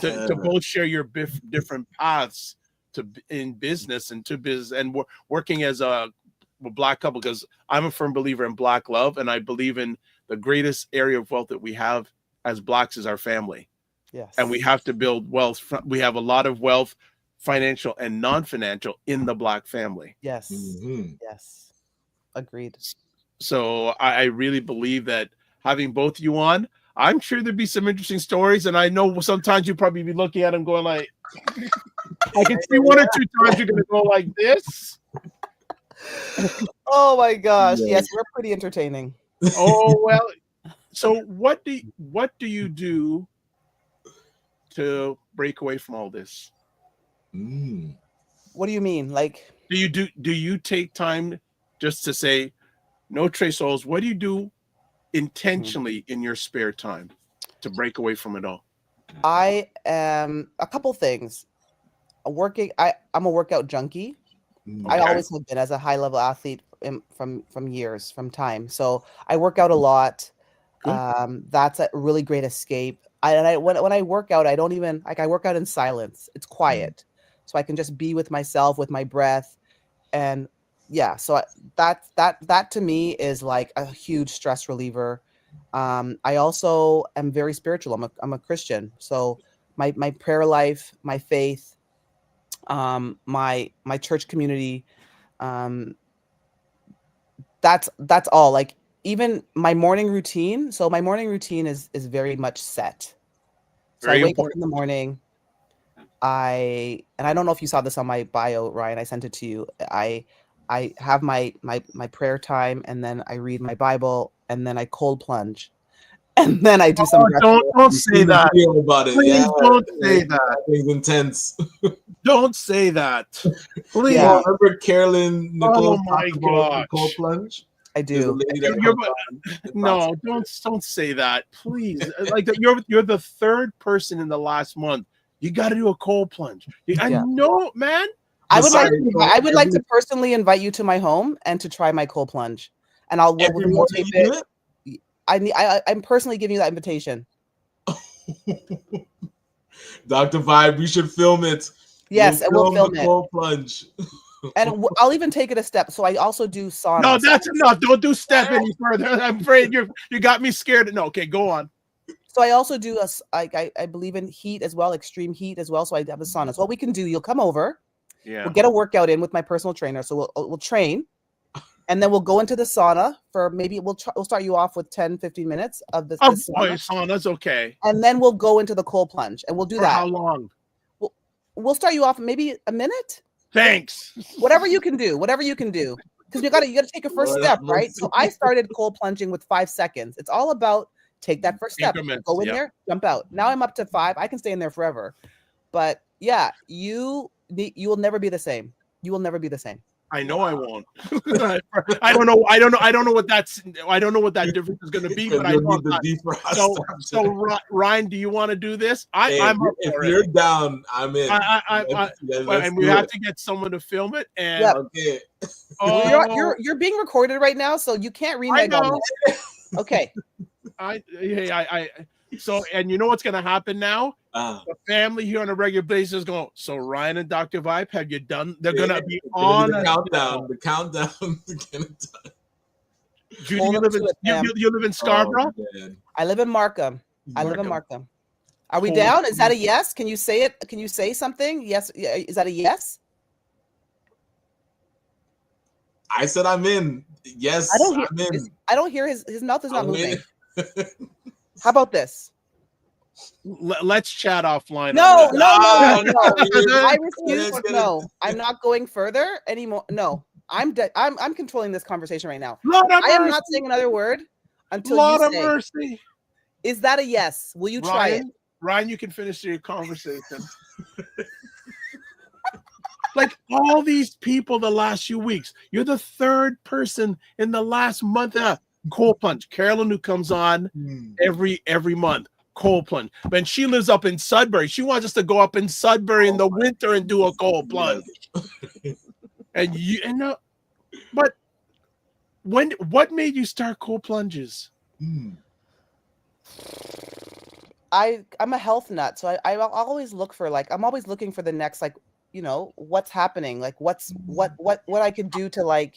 To both share your different paths in business and working as a Black couple, because I'm a firm believer in Black love, and I believe in the greatest area of wealth that we have as Blacks is our family. Yes. And we have to build wealth. We have a lot of wealth, financial and non-financial, in the Black family. Yes. Yes. Agreed. So I really believe that having both of you on, I'm sure there'd be some interesting stories. And I know sometimes you'll probably be looking at them going like, I can see one or two times you're going to go like this. Oh my gosh. Yes, we're pretty entertaining. Oh, well. So what do you do to break away from all this? What do you mean? Like, do you take time just to say, no, Trèsolz? What do you do intentionally in your spare time to break away from it all? I am a couple things. I'm a workout junkie. Okay. I always have been, as a high level athlete from time. So I work out a lot. That's a really great escape. When I work out, I don't even I work out in silence. It's quiet, so I can just be with myself, with my breath, and so that to me is like a huge stress reliever. I also am very spiritual. I'm a Christian, so my prayer life, my faith, my church community, that's all. Like even my morning routine. So my morning routine is very much set. So I wake up in the morning. I don't know if you saw this on my bio, Ryan. I sent it to you. I have my prayer time, and then I read my Bible, and then I cold plunge, and then I do some. Don't say that. About it. Please don't say that. It's intense. Don't say that. Please. Yeah. Remember Carolyn Nichols? Oh my God. Cold plunge. I do. No, don't say that, please. Like you're the third person in the last month. You got to do a cold plunge. I know, man. I would like to personally invite you to my home and to try my cold plunge, and we'll tape it. I'm personally giving you that invitation. Dr. Vibe, we should film it. Yes, we'll film it. Cold plunge. And I'll even take it a step. So I also do sauna. No, that's enough. Don't do step any further. I'm afraid you got me scared. No, okay, go on. So I also do I believe in heat as well, extreme heat as well. So I have a sauna. So what we can do, you'll come over. Yeah. We'll get a workout in with my personal trainer. So we'll train, and then we'll go into the sauna for maybe we'll start you off with 10-15 minutes of the sauna. Sauna's okay. And then we'll go into the cold plunge, and we'll do that. How long? We'll start you off maybe a minute. Thanks. Whatever you can do, because you gotta take a first step, right? So I started cold plunging with 5 seconds. It's all about take that first step, go in there, jump out. Now I'm up to 5. I can stay in there forever. But yeah, you will never be the same. You will never be the same. I know I won't. I don't know. I don't know what that's. I don't know what that difference is going to be. But I know so Ryan, do you want to do this? I'm up if for you're it. down, I'm in. And we have to get someone to film it. And okay, you're being recorded right now, so you can't renege on it. Okay. So, and you know what's going to happen now? The family here on a regular basis is going, so Ryan and Dr. Vibe, have you done? They're going to be on the countdown. The countdown to get it done. Judy, you live in Scarborough? I live in Markham. Are we down? Is that a yes? Can you say it? Can you say something? Yes. Is that a yes? I said I'm in. Yes, I'm in. I don't hear his mouth is not moving. How about this? Let's chat offline. No. I refuse. No, I'm not going further anymore. No, I'm controlling this conversation right now. I am not saying another word until you say. Mercy. Is that a yes? Will you try it? Ryan, you can finish your conversation. Like all these people the last few weeks, you're the third person in the last month. Cold plunge. Carolyn, who comes on every month. Cold plunge. When she lives up in Sudbury, she wants us to go up in Sudbury in the winter and do a cold plunge. But what made you start cold plunges? I'm a health nut, so I'll always look for I'm always looking for the next what's happening, what I can do to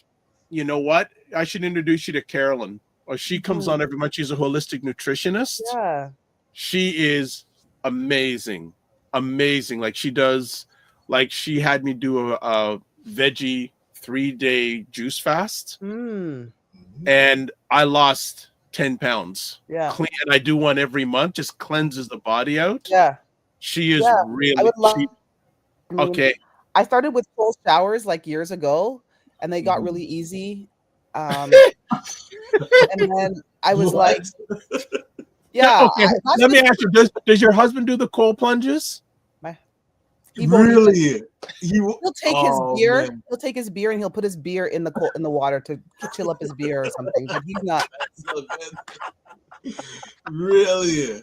You know what? I should introduce you to Carolyn. Or she comes on every month. She's a holistic nutritionist. Yeah. She is amazing. Like she had me do a veggie 3-day juice fast. And I lost 10 pounds. Yeah. Clean, and I do one every month, just cleanses the body out. Yeah. She is really I would love, okay. I started with cold showers years ago, and they got really easy. And then I was yeah. Okay. Let me ask you: Does your husband do the cold plunges? Really? He'll take his beer. Man. He'll take his beer and he'll put his beer in the water to chill up his beer or something. But he's not. Really?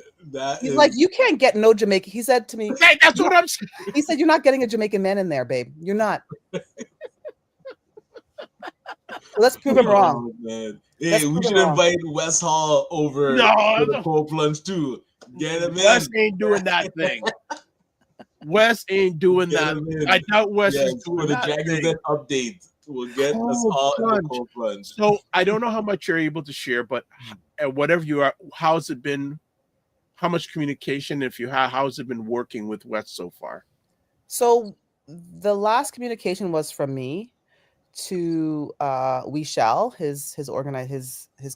He's like, you can't get no Jamaican. He said to me, hey, that's what I'm saying. He said, you're not getting a Jamaican man in there, babe. You're not. Let's prove him wrong. Man. Hey, we should invite Wes Hall over for the cold plunge too. Get him in. Wes ain't doing that thing. Wes ain't doing that. I doubt Wes is doing that. For the Dragon's Den update, we'll get us all in the cold plunge. So I don't know how much you're able to share, but whatever you are, how's it been? How much communication, if you have, how's it been working with Wes so far? So the last communication was from me to We Shall, his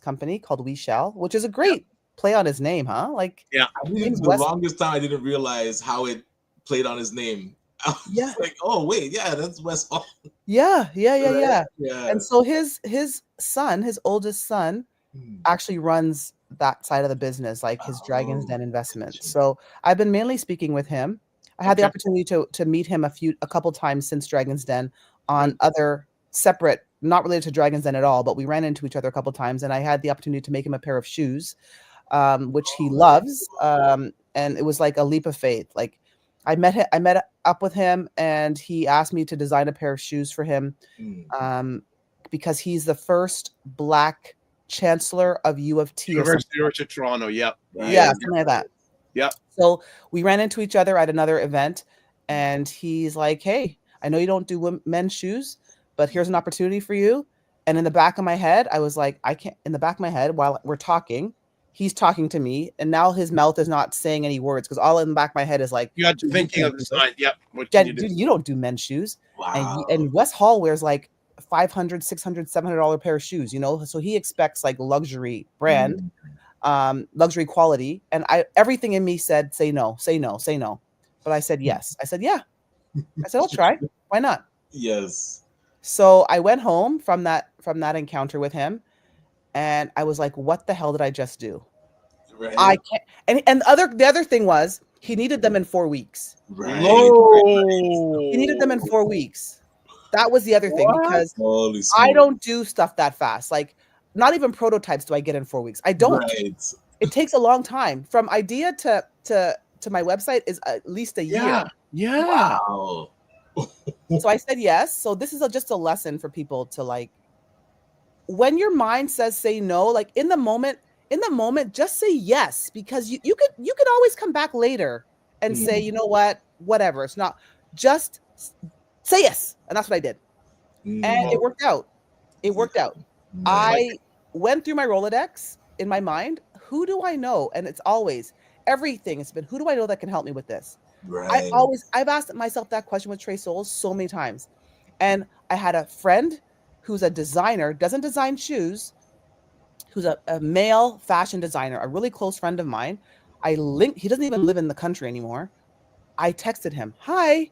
company called We Shall, which is a great play on his name, huh? The longest time I didn't realize how it played on his name. I was like, oh wait, yeah, that's Wes Hall. Yeah. And so his son, his oldest son, actually runs that side of the business, his Dragon's Den investment. So I've been mainly speaking with him. I had the opportunity to meet him a couple times since Dragon's Den on other separate, not related to Dragon's Den at all, but we ran into each other a couple times, and I had the opportunity to make him a pair of shoes, which he loves. And it was like a leap of faith. I met up with him, and he asked me to design a pair of shoes for him, because he's the first Black chancellor of U of T. University of Toronto. Yep. Yeah, something like that. Yep. So we ran into each other at another event, and he's like, "Hey, I know you don't do men's shoes, but here's an opportunity for you." And in the back of my head, I was like, I can't. In the back of my head, while we're talking, he's talking to me, and now his mouth is not saying any words because all in the back of my head is like, you got thinking of design. Yep. Dude, you don't do men's shoes. Wow. And Wes Hall wears $500, $600, $700 pair of shoes, so he expects luxury brand, luxury quality. And everything in me said, say no. But I said yes. I said, yeah. I said, I'll try. Why not? Yes. So I went home from that encounter with him, and I was like, "What the hell did I just do?" Right. I can't. And the other thing was he needed them in 4 weeks. Right. He needed them in 4 weeks. That was the other thing because Holy I smoke. don't do stuff that fast. Like not even prototypes do I get in 4 weeks. I don't. Right. It takes a long time. From idea to my website is at least a year. Yeah. Wow. So I said yes. So this is just a lesson for people to like, when your mind says say no, like in the moment, just say yes, because you can always come back later and say, you know what, whatever. It's not, just say yes. And that's what I did. And it worked out. It worked out. I went through my Rolodex in my mind. Who do I know? And it's always everything. It's been, who do I know that can help me with this? Right. I've asked myself that question with Trèsolz so many times. And I had a friend who's a designer, doesn't design shoes, who's a male fashion designer, a really close friend of mine. He doesn't even live in the country anymore. I texted him, "Hi,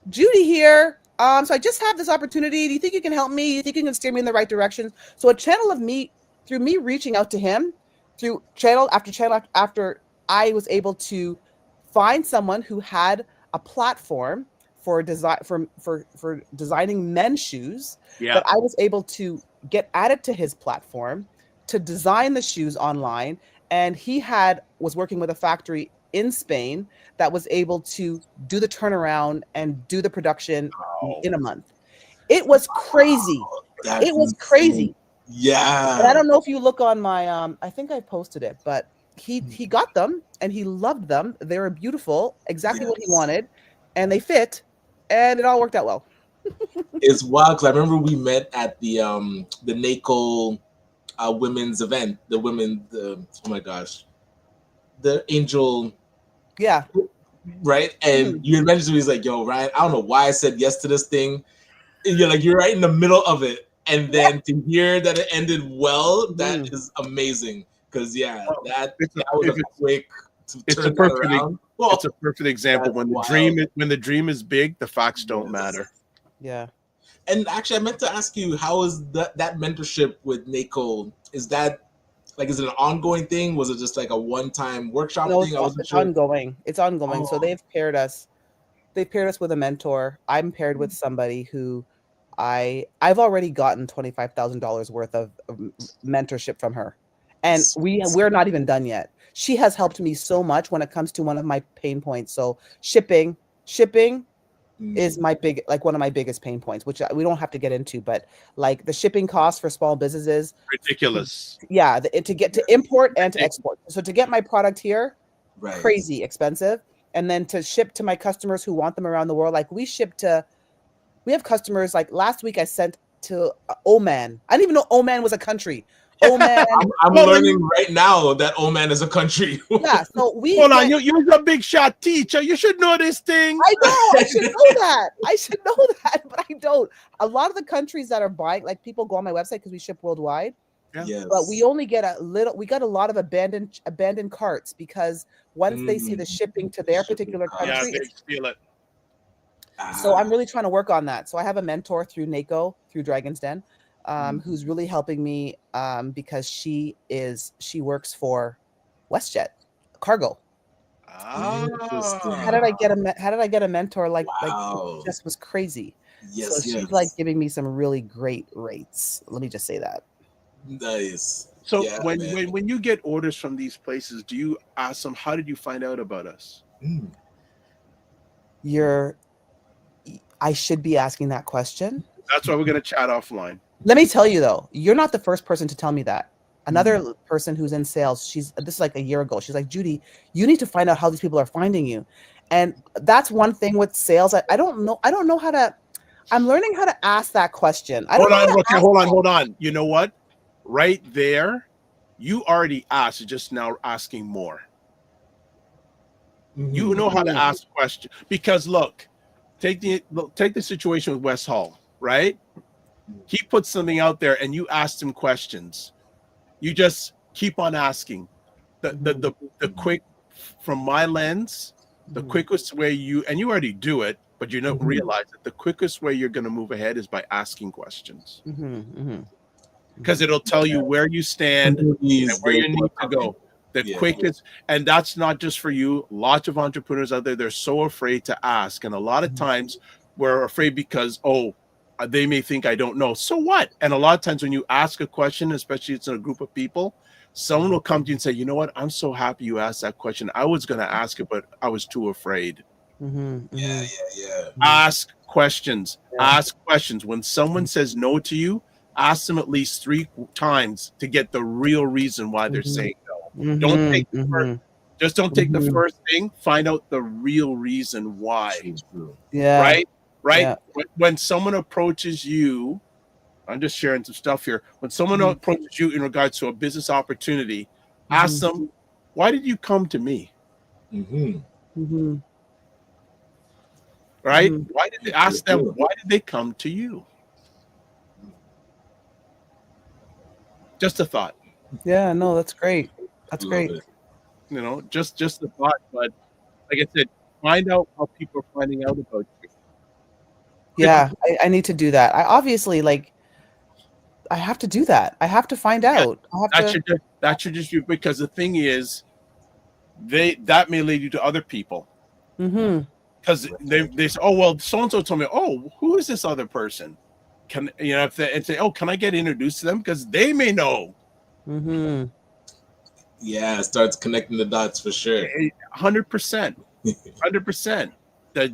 Judy here. So I just have this opportunity. Do you think you can help me? Do you think you can steer me in the right direction?" So a channel of me, through me reaching out to him, through channel after I was able to find someone who had a platform for design for designing men's shoes. Yeah. That I was able to get added to his platform to design the shoes online. And he was working with a factory in Spain that was able to do the turnaround and do the production in a month. It was crazy. It was crazy. Yeah. And I don't know if you look on my I think I posted it, but he got them and he loved them. They were beautiful, exactly what he wanted, and they fit, and it all worked out well. It's wild because I remember we met at the NACO women's event. Oh my gosh, the Angel. Yeah. Right. And you had mentioned to me, he's like, "Yo, Ryan, I don't know why I said yes to this thing." And you're right in the middle of it, and then to hear that it ended well, that is amazing. Because that was a quick. It's a perfect example. When the dream is big, the facts don't matter. Yeah. And actually, I meant to ask you, how is that mentorship with NACO? Is that is it an ongoing thing? Was it just like a one-time workshop thing? It's ongoing. It's ongoing. So they've paired us with a mentor. I'm paired with somebody who I've already gotten $25,000 worth of mentorship from her. And we're not even done yet. She has helped me so much when it comes to one of my pain points. So shipping is one of my biggest pain points, which we don't have to get into, but like the shipping costs for small businesses, ridiculous. Yeah, to import and to export. So to get my product here, crazy expensive, and then to ship to my customers who want them around the world. Like we have customers. Like last week, I sent to Oman. I didn't even know Oman was a country. Oman. I'm learning right now that Oman is a country. Yeah, so hold on. You're a big shot teacher. You should know this thing. I know. I should know that. But I don't. A lot of the countries that are buying, like people go on my website because we ship worldwide. Yeah. Yes. But we only get we got a lot of abandoned carts because once they see the shipping to their particular country, they feel it. So I'm really trying to work on that. So I have a mentor through NACO, through Dragon's Den, who's really helping me because she works for WestJet Cargo. How did I get a mentor like it just was crazy. So she's like giving me some really great rates. Let me just say that. Nice. So when you get orders from these places, do you ask them, how did you find out about us? I should be asking that question. That's why we're going to chat offline. Let me tell you though, you're not the first person to tell me that. Another person who's in sales, this is like a year ago. She's like, "Judy, you need to find out how these people are finding you." And that's one thing with sales. I don't know how to. I'm learning how to ask that question. Hold on. You know what? Right there, you already asked. You're just now asking more. You know how to ask a question because look, take the situation with West Hall, right? He puts something out there, and you asked him questions. You just keep on asking. The quick, from my lens, the quickest way you already do it, but you don't realize that the quickest way you're going to move ahead is by asking questions. Because it'll tell you where you stand and where you need to go. The quickest, and that's not just for you. Lots of entrepreneurs out there, they're so afraid to ask. And a lot of times we're afraid because, they may think I don't know. So what? And a lot of times when you ask a question, especially it's in a group of people, someone will come to you and say, you know what? I'm so happy you asked that question. I was going to ask it, but I was too afraid. Ask questions. Ask questions. When someone says no to you, ask them at least 3 times to get the real reason why they're saying no. Don't take just don't take the first thing. Find out the real reason why. Right? Yeah. When someone approaches you, I'm just sharing some stuff here. When someone approaches you in regards to a business opportunity, ask them, why did you come to me? Right? Why did they ask them? Why did they come to you? Just a thought. Yeah, no, that's great. That's great. You know, just a thought. But like I said, find out how people are finding out about you. Yeah, I need to do that. I obviously I have to do that. I have to find out. That should just be, because the thing is, that may lead you to other people. Because they say, oh well, so and so told me. Oh, who is this other person? Can and say, oh, can I get introduced to them? Because they may know. Yeah, it starts connecting the dots for sure. 100%. 100%.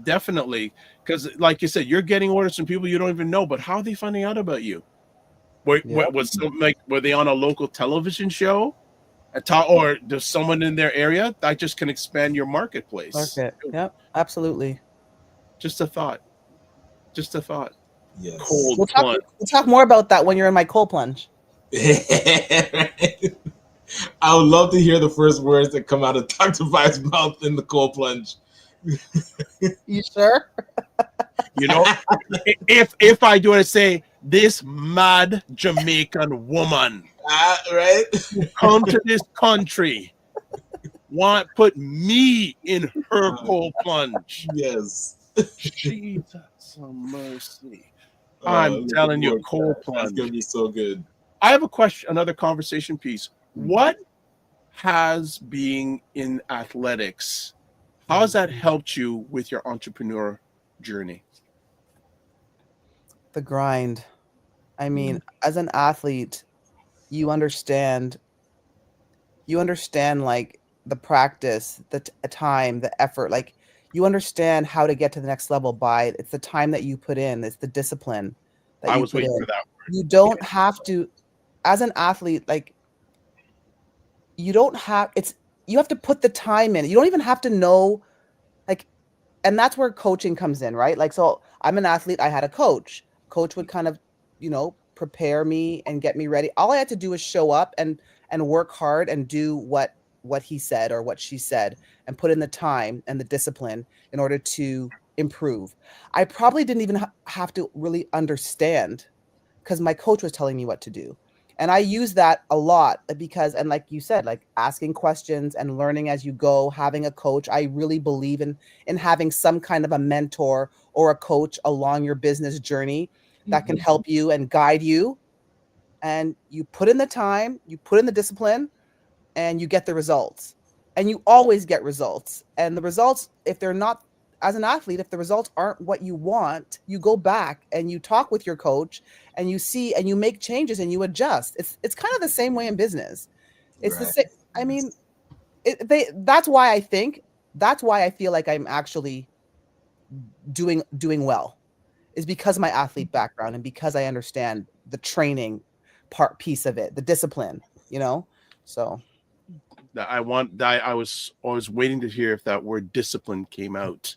Definitely. Because like you said, you're getting orders from people you don't even know, but how are they finding out about you? Were they on a local television show? Or there's someone in their area that just can expand your marketplace? Yep, absolutely. Just a thought. Just a thought. Yes. We'll talk more about that when you're in my cold plunge. I would love to hear the first words that come out of Dr. Vibe's mouth in the cold plunge. You sure? You know, if I do, I say, this mad Jamaican woman, right? Come to this country, put me in her cold plunge. Yes. Jesus mercy. I'm telling you, cold plunge. That's gonna be so good. I have a question, another conversation piece. What has being in athletics, how has that helped you with your entrepreneur journey? The grind. I mean, as an athlete, you understand like the practice, the time, the effort, like you understand how to get to the next level by it's the time that you put in, it's the discipline that I you was put waiting in. for that word. You don't have to, as an athlete, like you have to put the time in. You don't even have to know, like, and that's where coaching comes in, right? Like, so I'm an athlete, I had a coach. Coach would kind of, prepare me and get me ready. All I had to do was show up and work hard and do what he said or what she said and put in the time and the discipline in order to improve. I probably didn't even have to really understand because my coach was telling me what to do. And I use that a lot because, and like you said, like asking questions and learning as you go, having a coach. I really believe in having some kind of a mentor or a coach along your business journey that can help you and guide you. And you put in the time, you put in the discipline, and you get the results. And you always get results. And the results, if they're not, as an athlete, if the results aren't what you want, you go back and you talk with your coach and you see and you make changes and you adjust. It's kind of the same way in business. It's the same. I mean, that's why I feel like I'm actually doing well, is because of my athlete background and because I understand the training piece of it, the discipline, so. I was waiting to hear if that word discipline came out.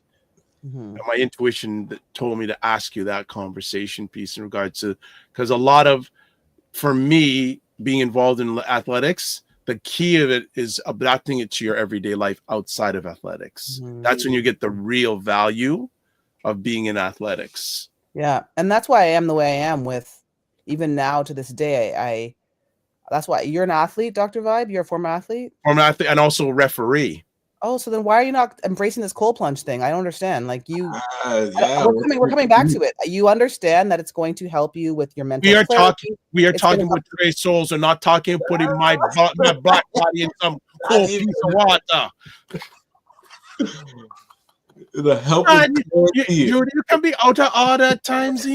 And my intuition told me to ask you that conversation piece in regards to, because for me, being involved in athletics, the key of it is adapting it to your everyday life outside of athletics. That's when you get the real value of being in athletics. Yeah. And that's why I am the way I am with, even now to this day, that's why you're an athlete, Dr. Vibe. You're a former athlete. Former athlete and also a referee. Oh, so then why are you not embracing this cold plunge thing? I don't understand. Like Yeah, we're coming back to it. You understand that it's going to help you with your mental clarity. We are It's gonna talking help- with Trèsolz and not talking putting my black body in some cold piece of water. The help. You can be out of order at times,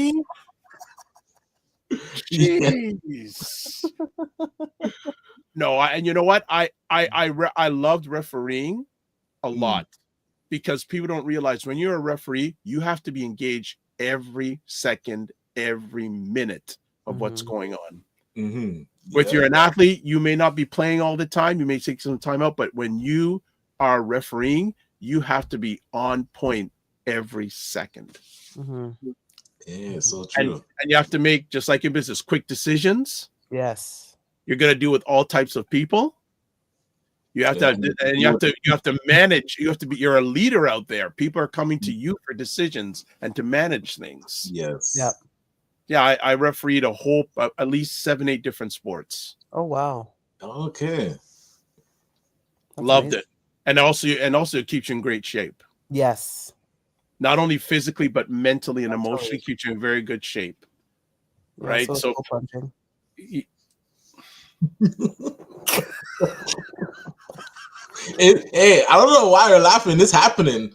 Jeez. No, and you know what? I loved refereeing a lot because people don't realize when you're a referee, you have to be engaged every second, every minute of what's going on. With you're an athlete, you may not be playing all the time. You may take some time out, but when you are refereeing, you have to be on point every second. Yeah, so true. And you have to make, just like in business, quick decisions. Yes. You're going to deal with all types of people. You have to, and you have to manage. You're a leader out there. People are coming to you for decisions and to manage things. Yes. Yeah. Yeah. I refereed a whole, at least 7-8 different sports. Oh, wow. Okay. That's Loved amazing. it. And also it keeps you in great shape. Yes. Not only physically, but mentally and emotionally keeps you in very good shape. Yeah, Right. so cold plunging. Hey, I don't know why you're laughing. This happening.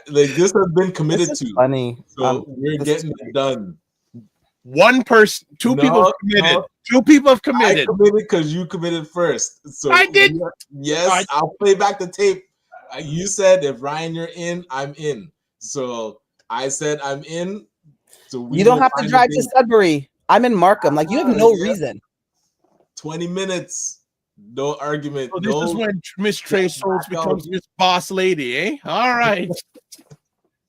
This has been committed to. Funny. So we're getting it done. One person, two people have committed. Two people have committed. I committed because you committed first. So I did. Yes, I'll play back the tape. You said if Ryan, you're in, I'm in. So I said I'm in. So You don't have to drive to Sudbury. I'm in Markham. Like you have no reason. 20 minutes. No argument. So this is when Miss Trèsolz becomes Miss Boss Lady, eh? All right.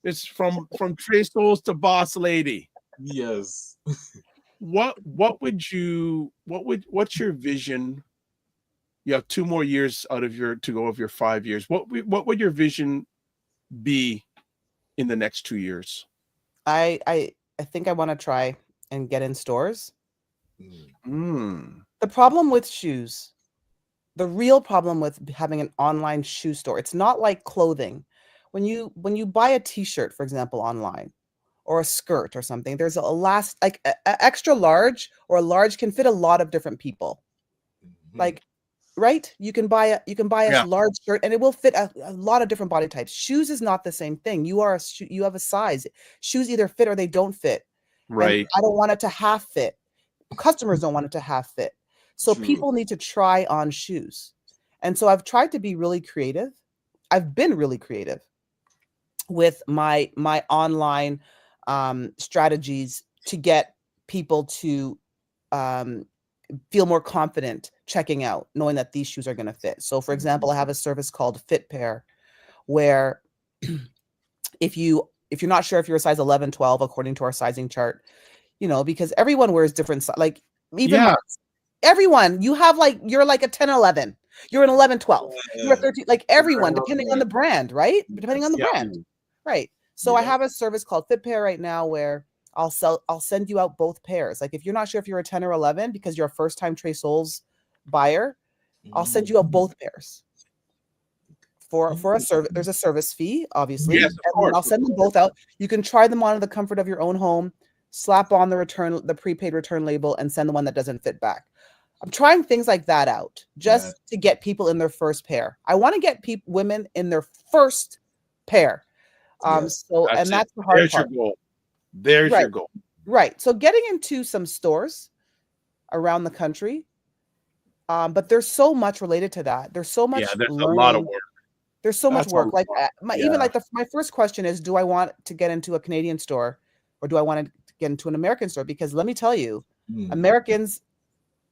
It's from Trèsolz to Boss Lady. Yes. What's your vision? You have 2 more years to go of your 5 years. What would your vision be in the next 2 years? I think I want to try and get in stores. The problem with shoes, the real problem with having an online shoe store, it's not like clothing. When you buy a t-shirt, for example, online, or a skirt or something, there's a extra large or a large can fit a lot of different people. Like, right? You can buy a large shirt and it will fit a lot of different body types. Shoes is not the same thing. You have a size. Shoes either fit or they don't fit. Right. And I don't want it to half fit. Customers don't want it to half fit. So people need to try on shoes. And so I've tried to be really creative. I've been really creative with my online strategies to get people to feel more confident checking out, knowing that these shoes are going to fit. So for example, I have a service called Fit Pair, where if you're not sure if you're a size 11, 12, according to our sizing chart, because everyone wears different, like even everyone, you're like a 10, 11, you're an 11, 12, you're a 13, like everyone, depending on the brand, right? Depending on the brand. Right. So I have a service called Fit Pair right now where I'll send you out both pairs. Like if you're not sure if you're a 10 or 11 because you're a first time Trèsolz buyer, I'll send you out both pairs for a service. There's a service fee, obviously. Yes, of course. I'll send them both out. You can try them on in the comfort of your own home, slap on the prepaid return label and send the one that doesn't fit back. I'm trying things like that out just to get people in their first pair. I want to get women in their first pair. That's the hard part. Your goal. There's your goal. Right. So getting into some stores around the country, but there's so much related to that. There's so much. There's a lot of work. There's so much work. Like my first question is, do I want to get into a Canadian store or do I want to get into an American store? Because let me tell you, Americans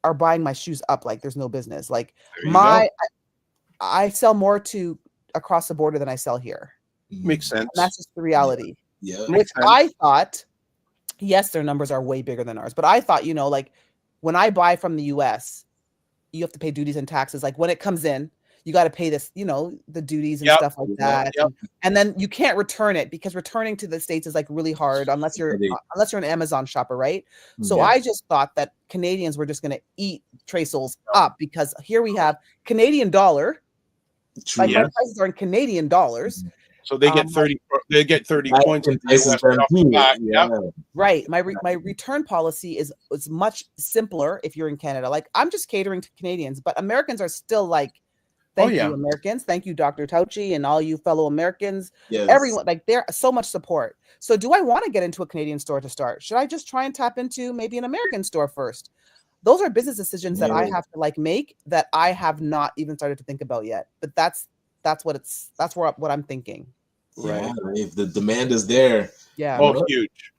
are buying my shoes up like there's no business. Like I sell more to across the border than I sell here. Makes sense. And that's just the reality. Yeah. Which I thought, yes, their numbers are way bigger than ours. But I thought, like when I buy from the US, you have to pay duties and taxes. Like when it comes in, you got to pay this, the duties and stuff like that. And then you can't return it because returning to the States is like really hard unless you're an Amazon shopper, right? So I just thought that Canadians were just going to eat Trèsolz up because here we have Canadian dollar Like my prices are in Canadian dollars. So they get 30. They get 30 points. Right. My return policy is much simpler if you're in Canada. Like I'm just catering to Canadians, but Americans are still like, thank you, Americans. Thank you, Dr. Tauchi, and all you fellow Americans. Yes. Everyone, like there's so much support. So do I want to get into a Canadian store to start? Should I just try and tap into maybe an American store first? Those are business decisions that I have to like make that I have not even started to think about yet. But that's what I'm thinking. Right. If the demand is there. Yeah. Oh, huge.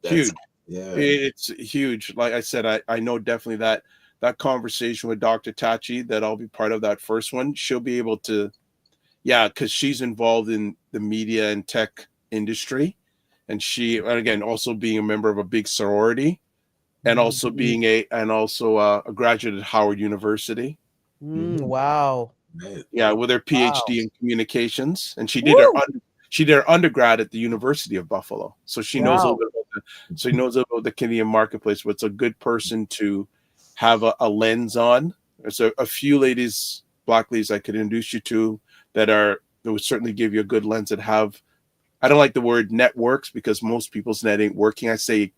Huge. Yeah. It's huge. Like I said, I know definitely that conversation with Dr. Tachi, that I'll be part of that first one. She'll be able to, because she's involved in the media and tech industry. And again, also being a member of a big sorority, and also being a graduate at Howard University. Wow. Yeah, with her PhD in communications, and she did her undergrad at the University of Buffalo, so she knows a little bit about the Canadian marketplace. But it's a good person to have a lens on. There's a few ladies, Black ladies, I could introduce you to that would certainly give you a good lens that have. I don't like the word networks because most people's net ain't working. I'd say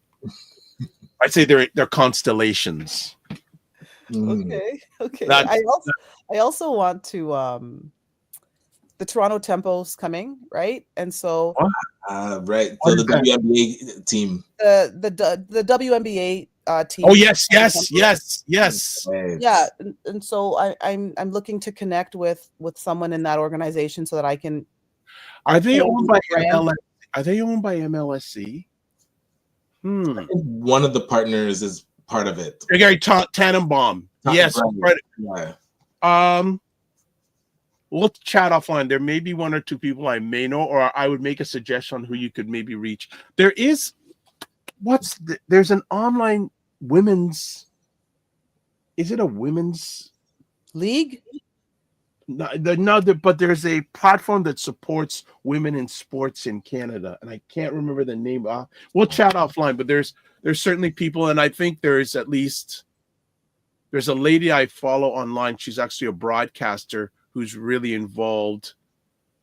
they're constellations. Okay. I also want to the Toronto Tempo's coming, right? And so right. So the WNBA team. The WNBA team. Oh yes. Yeah, and so I'm looking to connect with someone in that organization so that I can. Are they owned by MLS? Are they owned by MLSC? I think one of the partners is part of it. Gary Tannenbaum. Yes. We'll chat offline. There may be one or two people I may know, or I would make a suggestion on who you could maybe reach. There's an online women's. Is it a women's league? No, but there's a platform that supports women in sports in Canada, and I can't remember the name. We'll chat offline, but there's certainly people, and I think there's a lady I follow online. She's actually a broadcaster who's really involved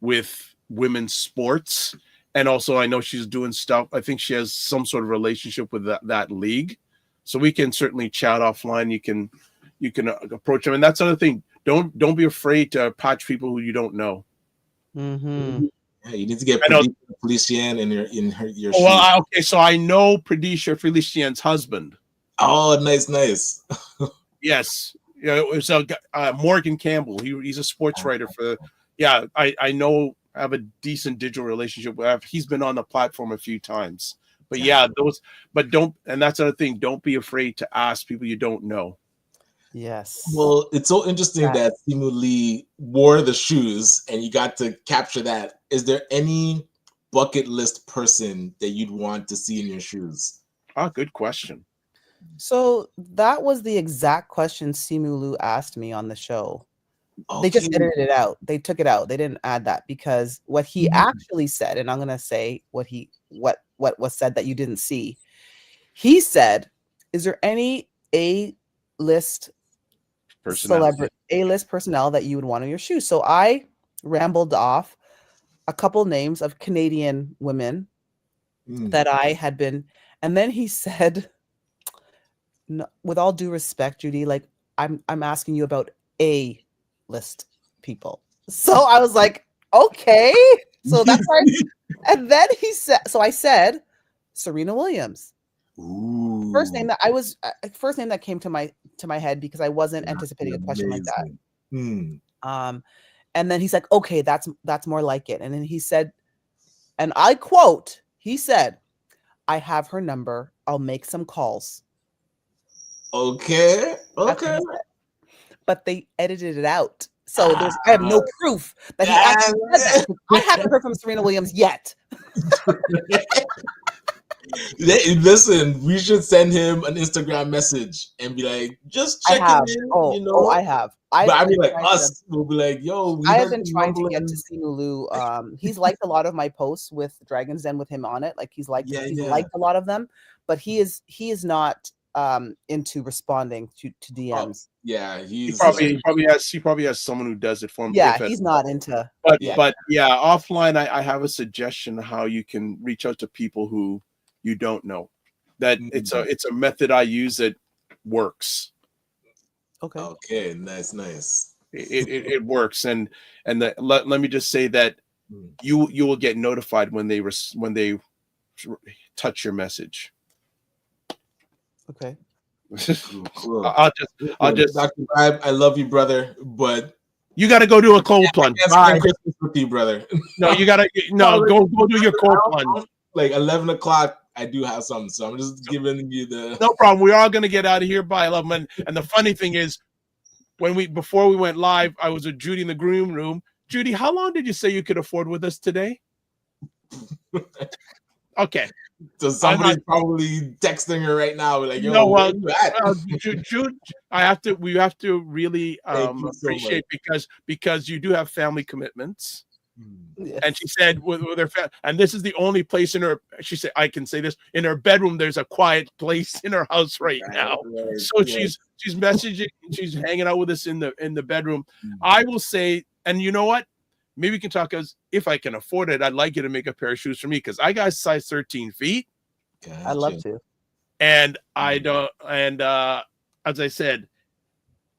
with women's sports, and also I know she's doing stuff. I think she has some sort of relationship with that league, so we can certainly chat offline. You can approach them, and that's another thing. Don't be afraid to patch people who you don't know. Mm-hmm. Yeah, you need to get Felician in your. Well, okay, so I know Pradisha Felician's husband. Oh, nice. Yes, it was Morgan Campbell. He's a sports writer for. Yeah, I know. I have a decent digital relationship with. He's been on the platform a few times. But and that's another thing. Don't be afraid to ask people you don't know. Yes. Well, it's so interesting that Simu Lee wore the shoes and you got to capture that. Is there any bucket list person that you'd want to see in your shoes? Good question. So that was the exact question Simu Liu asked me on the show. Okay. They just edited it out. They took it out. They didn't add that because what he actually said, and I'm going to say what was said that you didn't see. He said, is there any A-list A-list personnel that you would want on your shoes? So I rambled off a couple names of Canadian women that I had been, and then he said, no, with all due respect, Judy, like I'm asking you about A-list people. So I was like, okay. So that's why. And then he said, so I said, Serena Williams. Ooh. First name that came to my head because I wasn't anticipating a question like that. And then he's like, okay, that's more like it. And then he said, and I quote, he said, I have her number. I'll make some calls. Okay. But they edited it out. So I have no proof that he actually said that. I haven't heard from Serena Williams yet. Listen, we should send him an Instagram message and be like, just checking in. I have. I mean, like us, we'll be like, yo. I have been trying to get to Simu Liu. He's liked a lot of my posts with Dragon's Den with him on it. Like he's liked a lot of them, but he is not into responding to DMs. Yeah, he probably has someone who does it for him. Yeah, he's not into. But offline, I have a suggestion how you can reach out to people who you don't know. That it's a method I use that works. Okay, nice. It works, and let me just say that you will get notified when they touch your message. Okay. Cool. I'll just Dr. Vibe, I love you, brother, but you got to go do a cold plunge. Bye. Christmas with you, brother. No, you got to go do your cold plunge. Like 11 o'clock, I do have something, so I'm just giving you the. No problem. We're all gonna get out of here by 11. And the funny thing is, before we went live, I was with Judy in the green room. Judy, how long did you say you could afford with us today? Okay. So somebody's probably texting her right now, like, "Yo, Jude, we have to really appreciate because you do have family commitments." Yes. And she said with her and this is the only place in her, she said, I can say this, in her bedroom there's a quiet place in her house right now. So she's messaging, she's hanging out with us in the bedroom. I will say, and you know what, maybe we can talk, as if I can afford it, I'd like you to make a pair of shoes for me, because I got size 13 feet. Gotcha. I'd love to. And I don't, and as I said,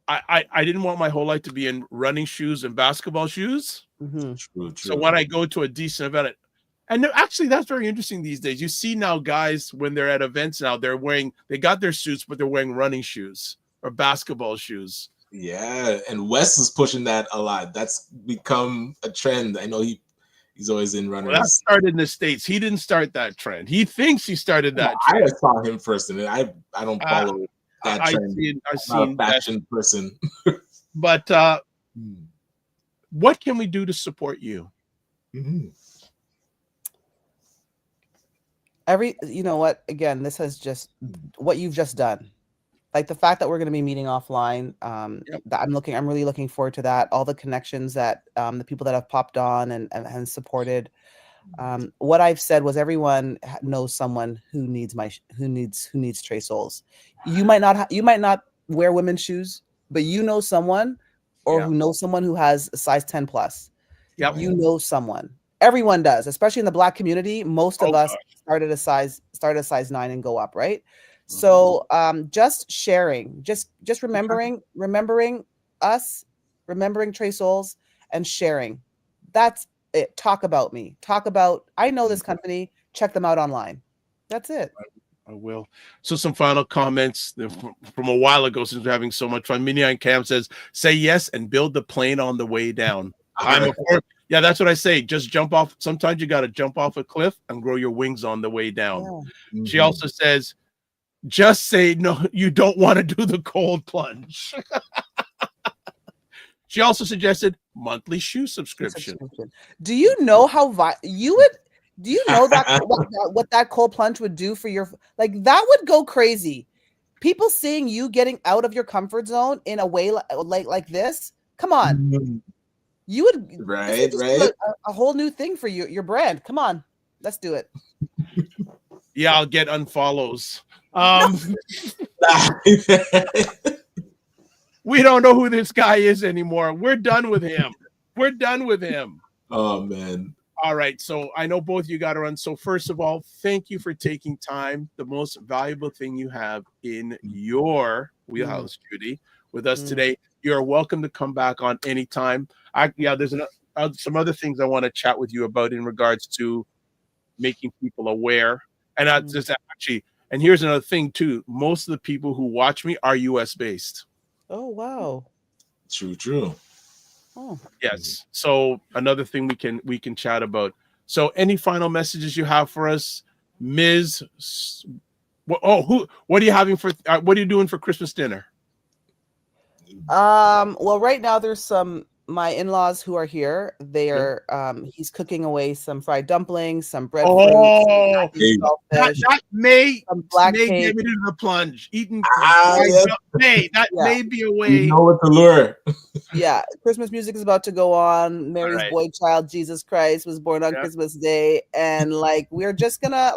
I didn't want my whole life to be in running shoes and basketball shoes. True. So when I go to a decent event, and actually that's very interesting these days. You see now guys, when they're at events now, they got their suits, but they're wearing running shoes or basketball shoes. Yeah, and Wes is pushing that a lot. That's become a trend. I know he's always in runners. Well, that started in the States. He didn't start that trend. He thinks he started that trend. I saw him first, and I don't follow that trend. I've seen a fashion person. But what can we do to support you? You know what? Again, this has just what you've just done. Like the fact that we're going to be meeting offline. That I'm really looking forward to that. All the connections that the people that have popped on and supported. What I've said was everyone knows someone who needs Trèsolz. You might not wear women's shoes, but you know someone, or who knows someone who has a size 10 plus. Yep. You know someone. Everyone does, especially in the Black community. Most of us started a size 9 and go up, right? So just sharing, just remembering us, remembering Trèsolz, and sharing. That's it. Talk about me. I know this company. Check them out online. That's it. I will. So some final comments from a while ago, since we're having so much fun. Minion Cam says, say yes and build the plane on the way down. Yeah, that's what I say. Just jump off. Sometimes you got to jump off a cliff and grow your wings on the way down. Yeah. She also says, just say no, you don't want to do the cold plunge. She also suggested monthly shoe subscription. Do you know how do you know that what that cold plunge would do for your, like, that would go crazy. People seeing you getting out of your comfort zone in a way like this. Come on. You would a whole new thing for your brand. Come on. Let's do it. Yeah, I'll get unfollows. We don't know who this guy is anymore. We're done with him. Oh man. All right. So I know both of you got to run. So first of all, thank you for taking time. The most valuable thing you have in your wheelhouse, Judy, with us today. You're welcome to come back on anytime. There's some other things I want to chat with you about in regards to making people aware. And and here's another thing too. Most of the people who watch me are US based. Oh, wow. True. Oh, yes. So another thing we can chat about. So any final messages you have for us, Ms. What are you having for, what are you doing for Christmas dinner? Well, right now there's my in-laws who are here. They are he's cooking away some fried dumplings, some breadfruit, that may get me to the plunge. May be a way. You know what to lure. Yeah, Christmas music is about to go on. Mary's boy child, Jesus Christ, was born on Christmas Day, and like we're just gonna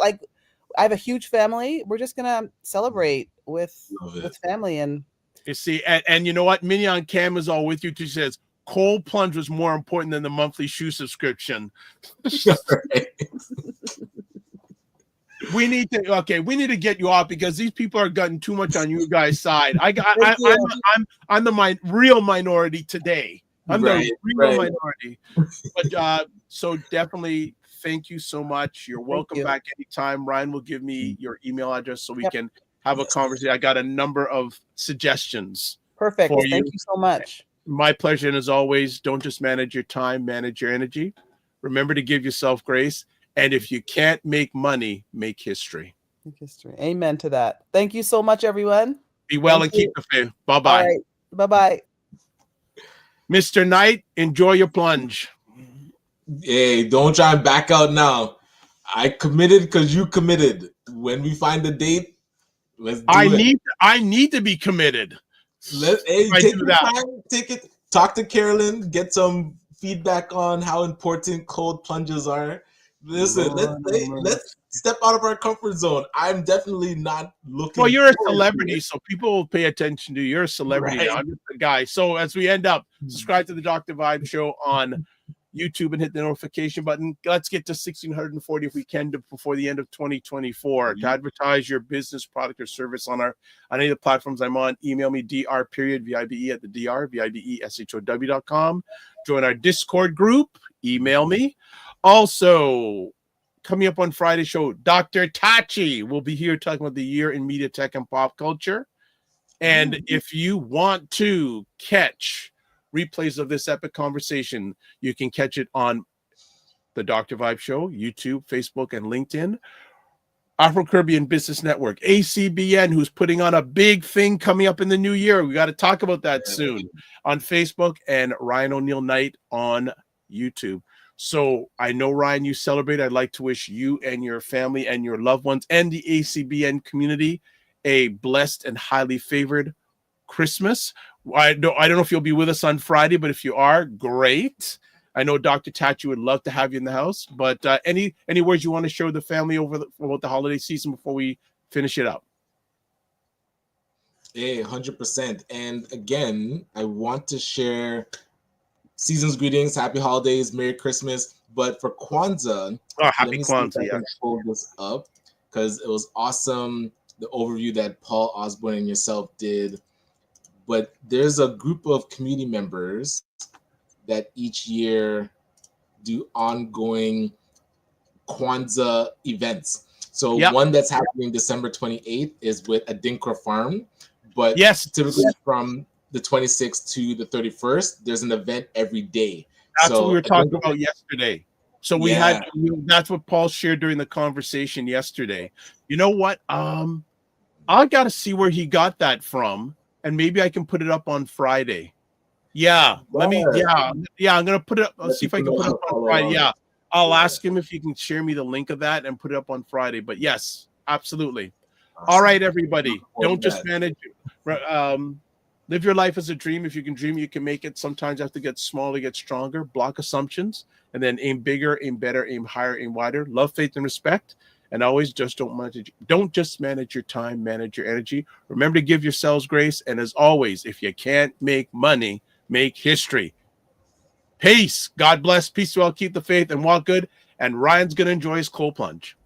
I have a huge family. We're just gonna celebrate with family. And you see, and you know what? Minnie on cam is all with you. She says cold plunge was more important than the monthly shoe subscription. We need to get you off because these people are getting too much on you guys' side. I'm the real minority today. I'm the real minority. But so definitely thank you so much. You're welcome back anytime. Ryan will give me your email address so we can have a conversation. I got a number of suggestions. Perfect. Thank you so much. My pleasure. And as always, don't just manage your time, manage your energy. Remember to give yourself grace. And if you can't make money, make history. Make history. Amen to that. Thank you so much, everyone. Be well and keep the faith. Bye-bye. All right. Bye-bye. Mr. Knight, enjoy your plunge. Hey, don't try and back out now. I committed because you committed. When we find the date, let's do it. I need to be committed. Take your time, take it. Talk to Carolyn, get some feedback on how important cold plunges are. Listen, let's step out of our comfort zone. I'm definitely not looking. Well, you're a celebrity, so people will pay attention to you. You're a celebrity. Right. I'm just a guy. So as we end up, subscribe to the Dr. Vibe Show on YouTube and hit the notification button. Let's get to 1,640 if we can before the end of 2024. To advertise your business, product, or service on any of the platforms I'm on, email me dr.vibe at the dr.vibeshow.com. Join our Discord group. Email me. Also, coming up on Friday's show, Dr. Tachi will be here talking about the year in media, tech, and pop culture. And if you want to catch replays of this epic conversation, you can catch it on the Dr. Vibe Show, YouTube, Facebook, and LinkedIn. Afro Caribbean Business Network, ACBN, who's putting on a big thing coming up in the new year. We got to talk about that soon on Facebook, and Ryan Oneil Knight on YouTube. So I know, Ryan, you celebrate. I'd like to wish you and your family and your loved ones and the ACBN community a blessed and highly favored Christmas. I don't know if you'll be with us on Friday, but if you are, great. I know Dr. Tachi would love to have you in the house, but any words you want to share with the family about the holiday season before we finish it up? Hey, 100%. And again, I want to share season's greetings, happy holidays, Merry Christmas. But for Kwanzaa, happy Kwanzaa! I can pull this up because it was awesome. The overview that Paul Osborne and yourself did. But there's a group of community members that each year do ongoing Kwanzaa events. So one that's happening December 28th is with Adinkra Farm. But typically from the 26th to the 31st, there's an event every day. That's what we were talking about yesterday. So we had, that's what Paul shared during the conversation yesterday. You know what? I got to see where he got that from, and maybe I can put it up on Friday. I'm gonna put it up. Let's see if I can put it up on Friday. Yeah, I'll ask him if he can share me the link of that and put it up on Friday. But yes, absolutely. Awesome. All right, everybody, don't just manage. Live your life as a dream. If you can dream, you can make it. Sometimes you have to get smaller, get stronger. Block assumptions, and then aim bigger, aim better, aim higher, aim wider. Love, faith, and respect. And always just don't just manage your time, manage your energy. Remember to give yourselves grace. And as always, if you can't make money, make history. Peace. God bless. Peace to all. Keep the faith and walk good. And Ryan's going to enjoy his cold plunge.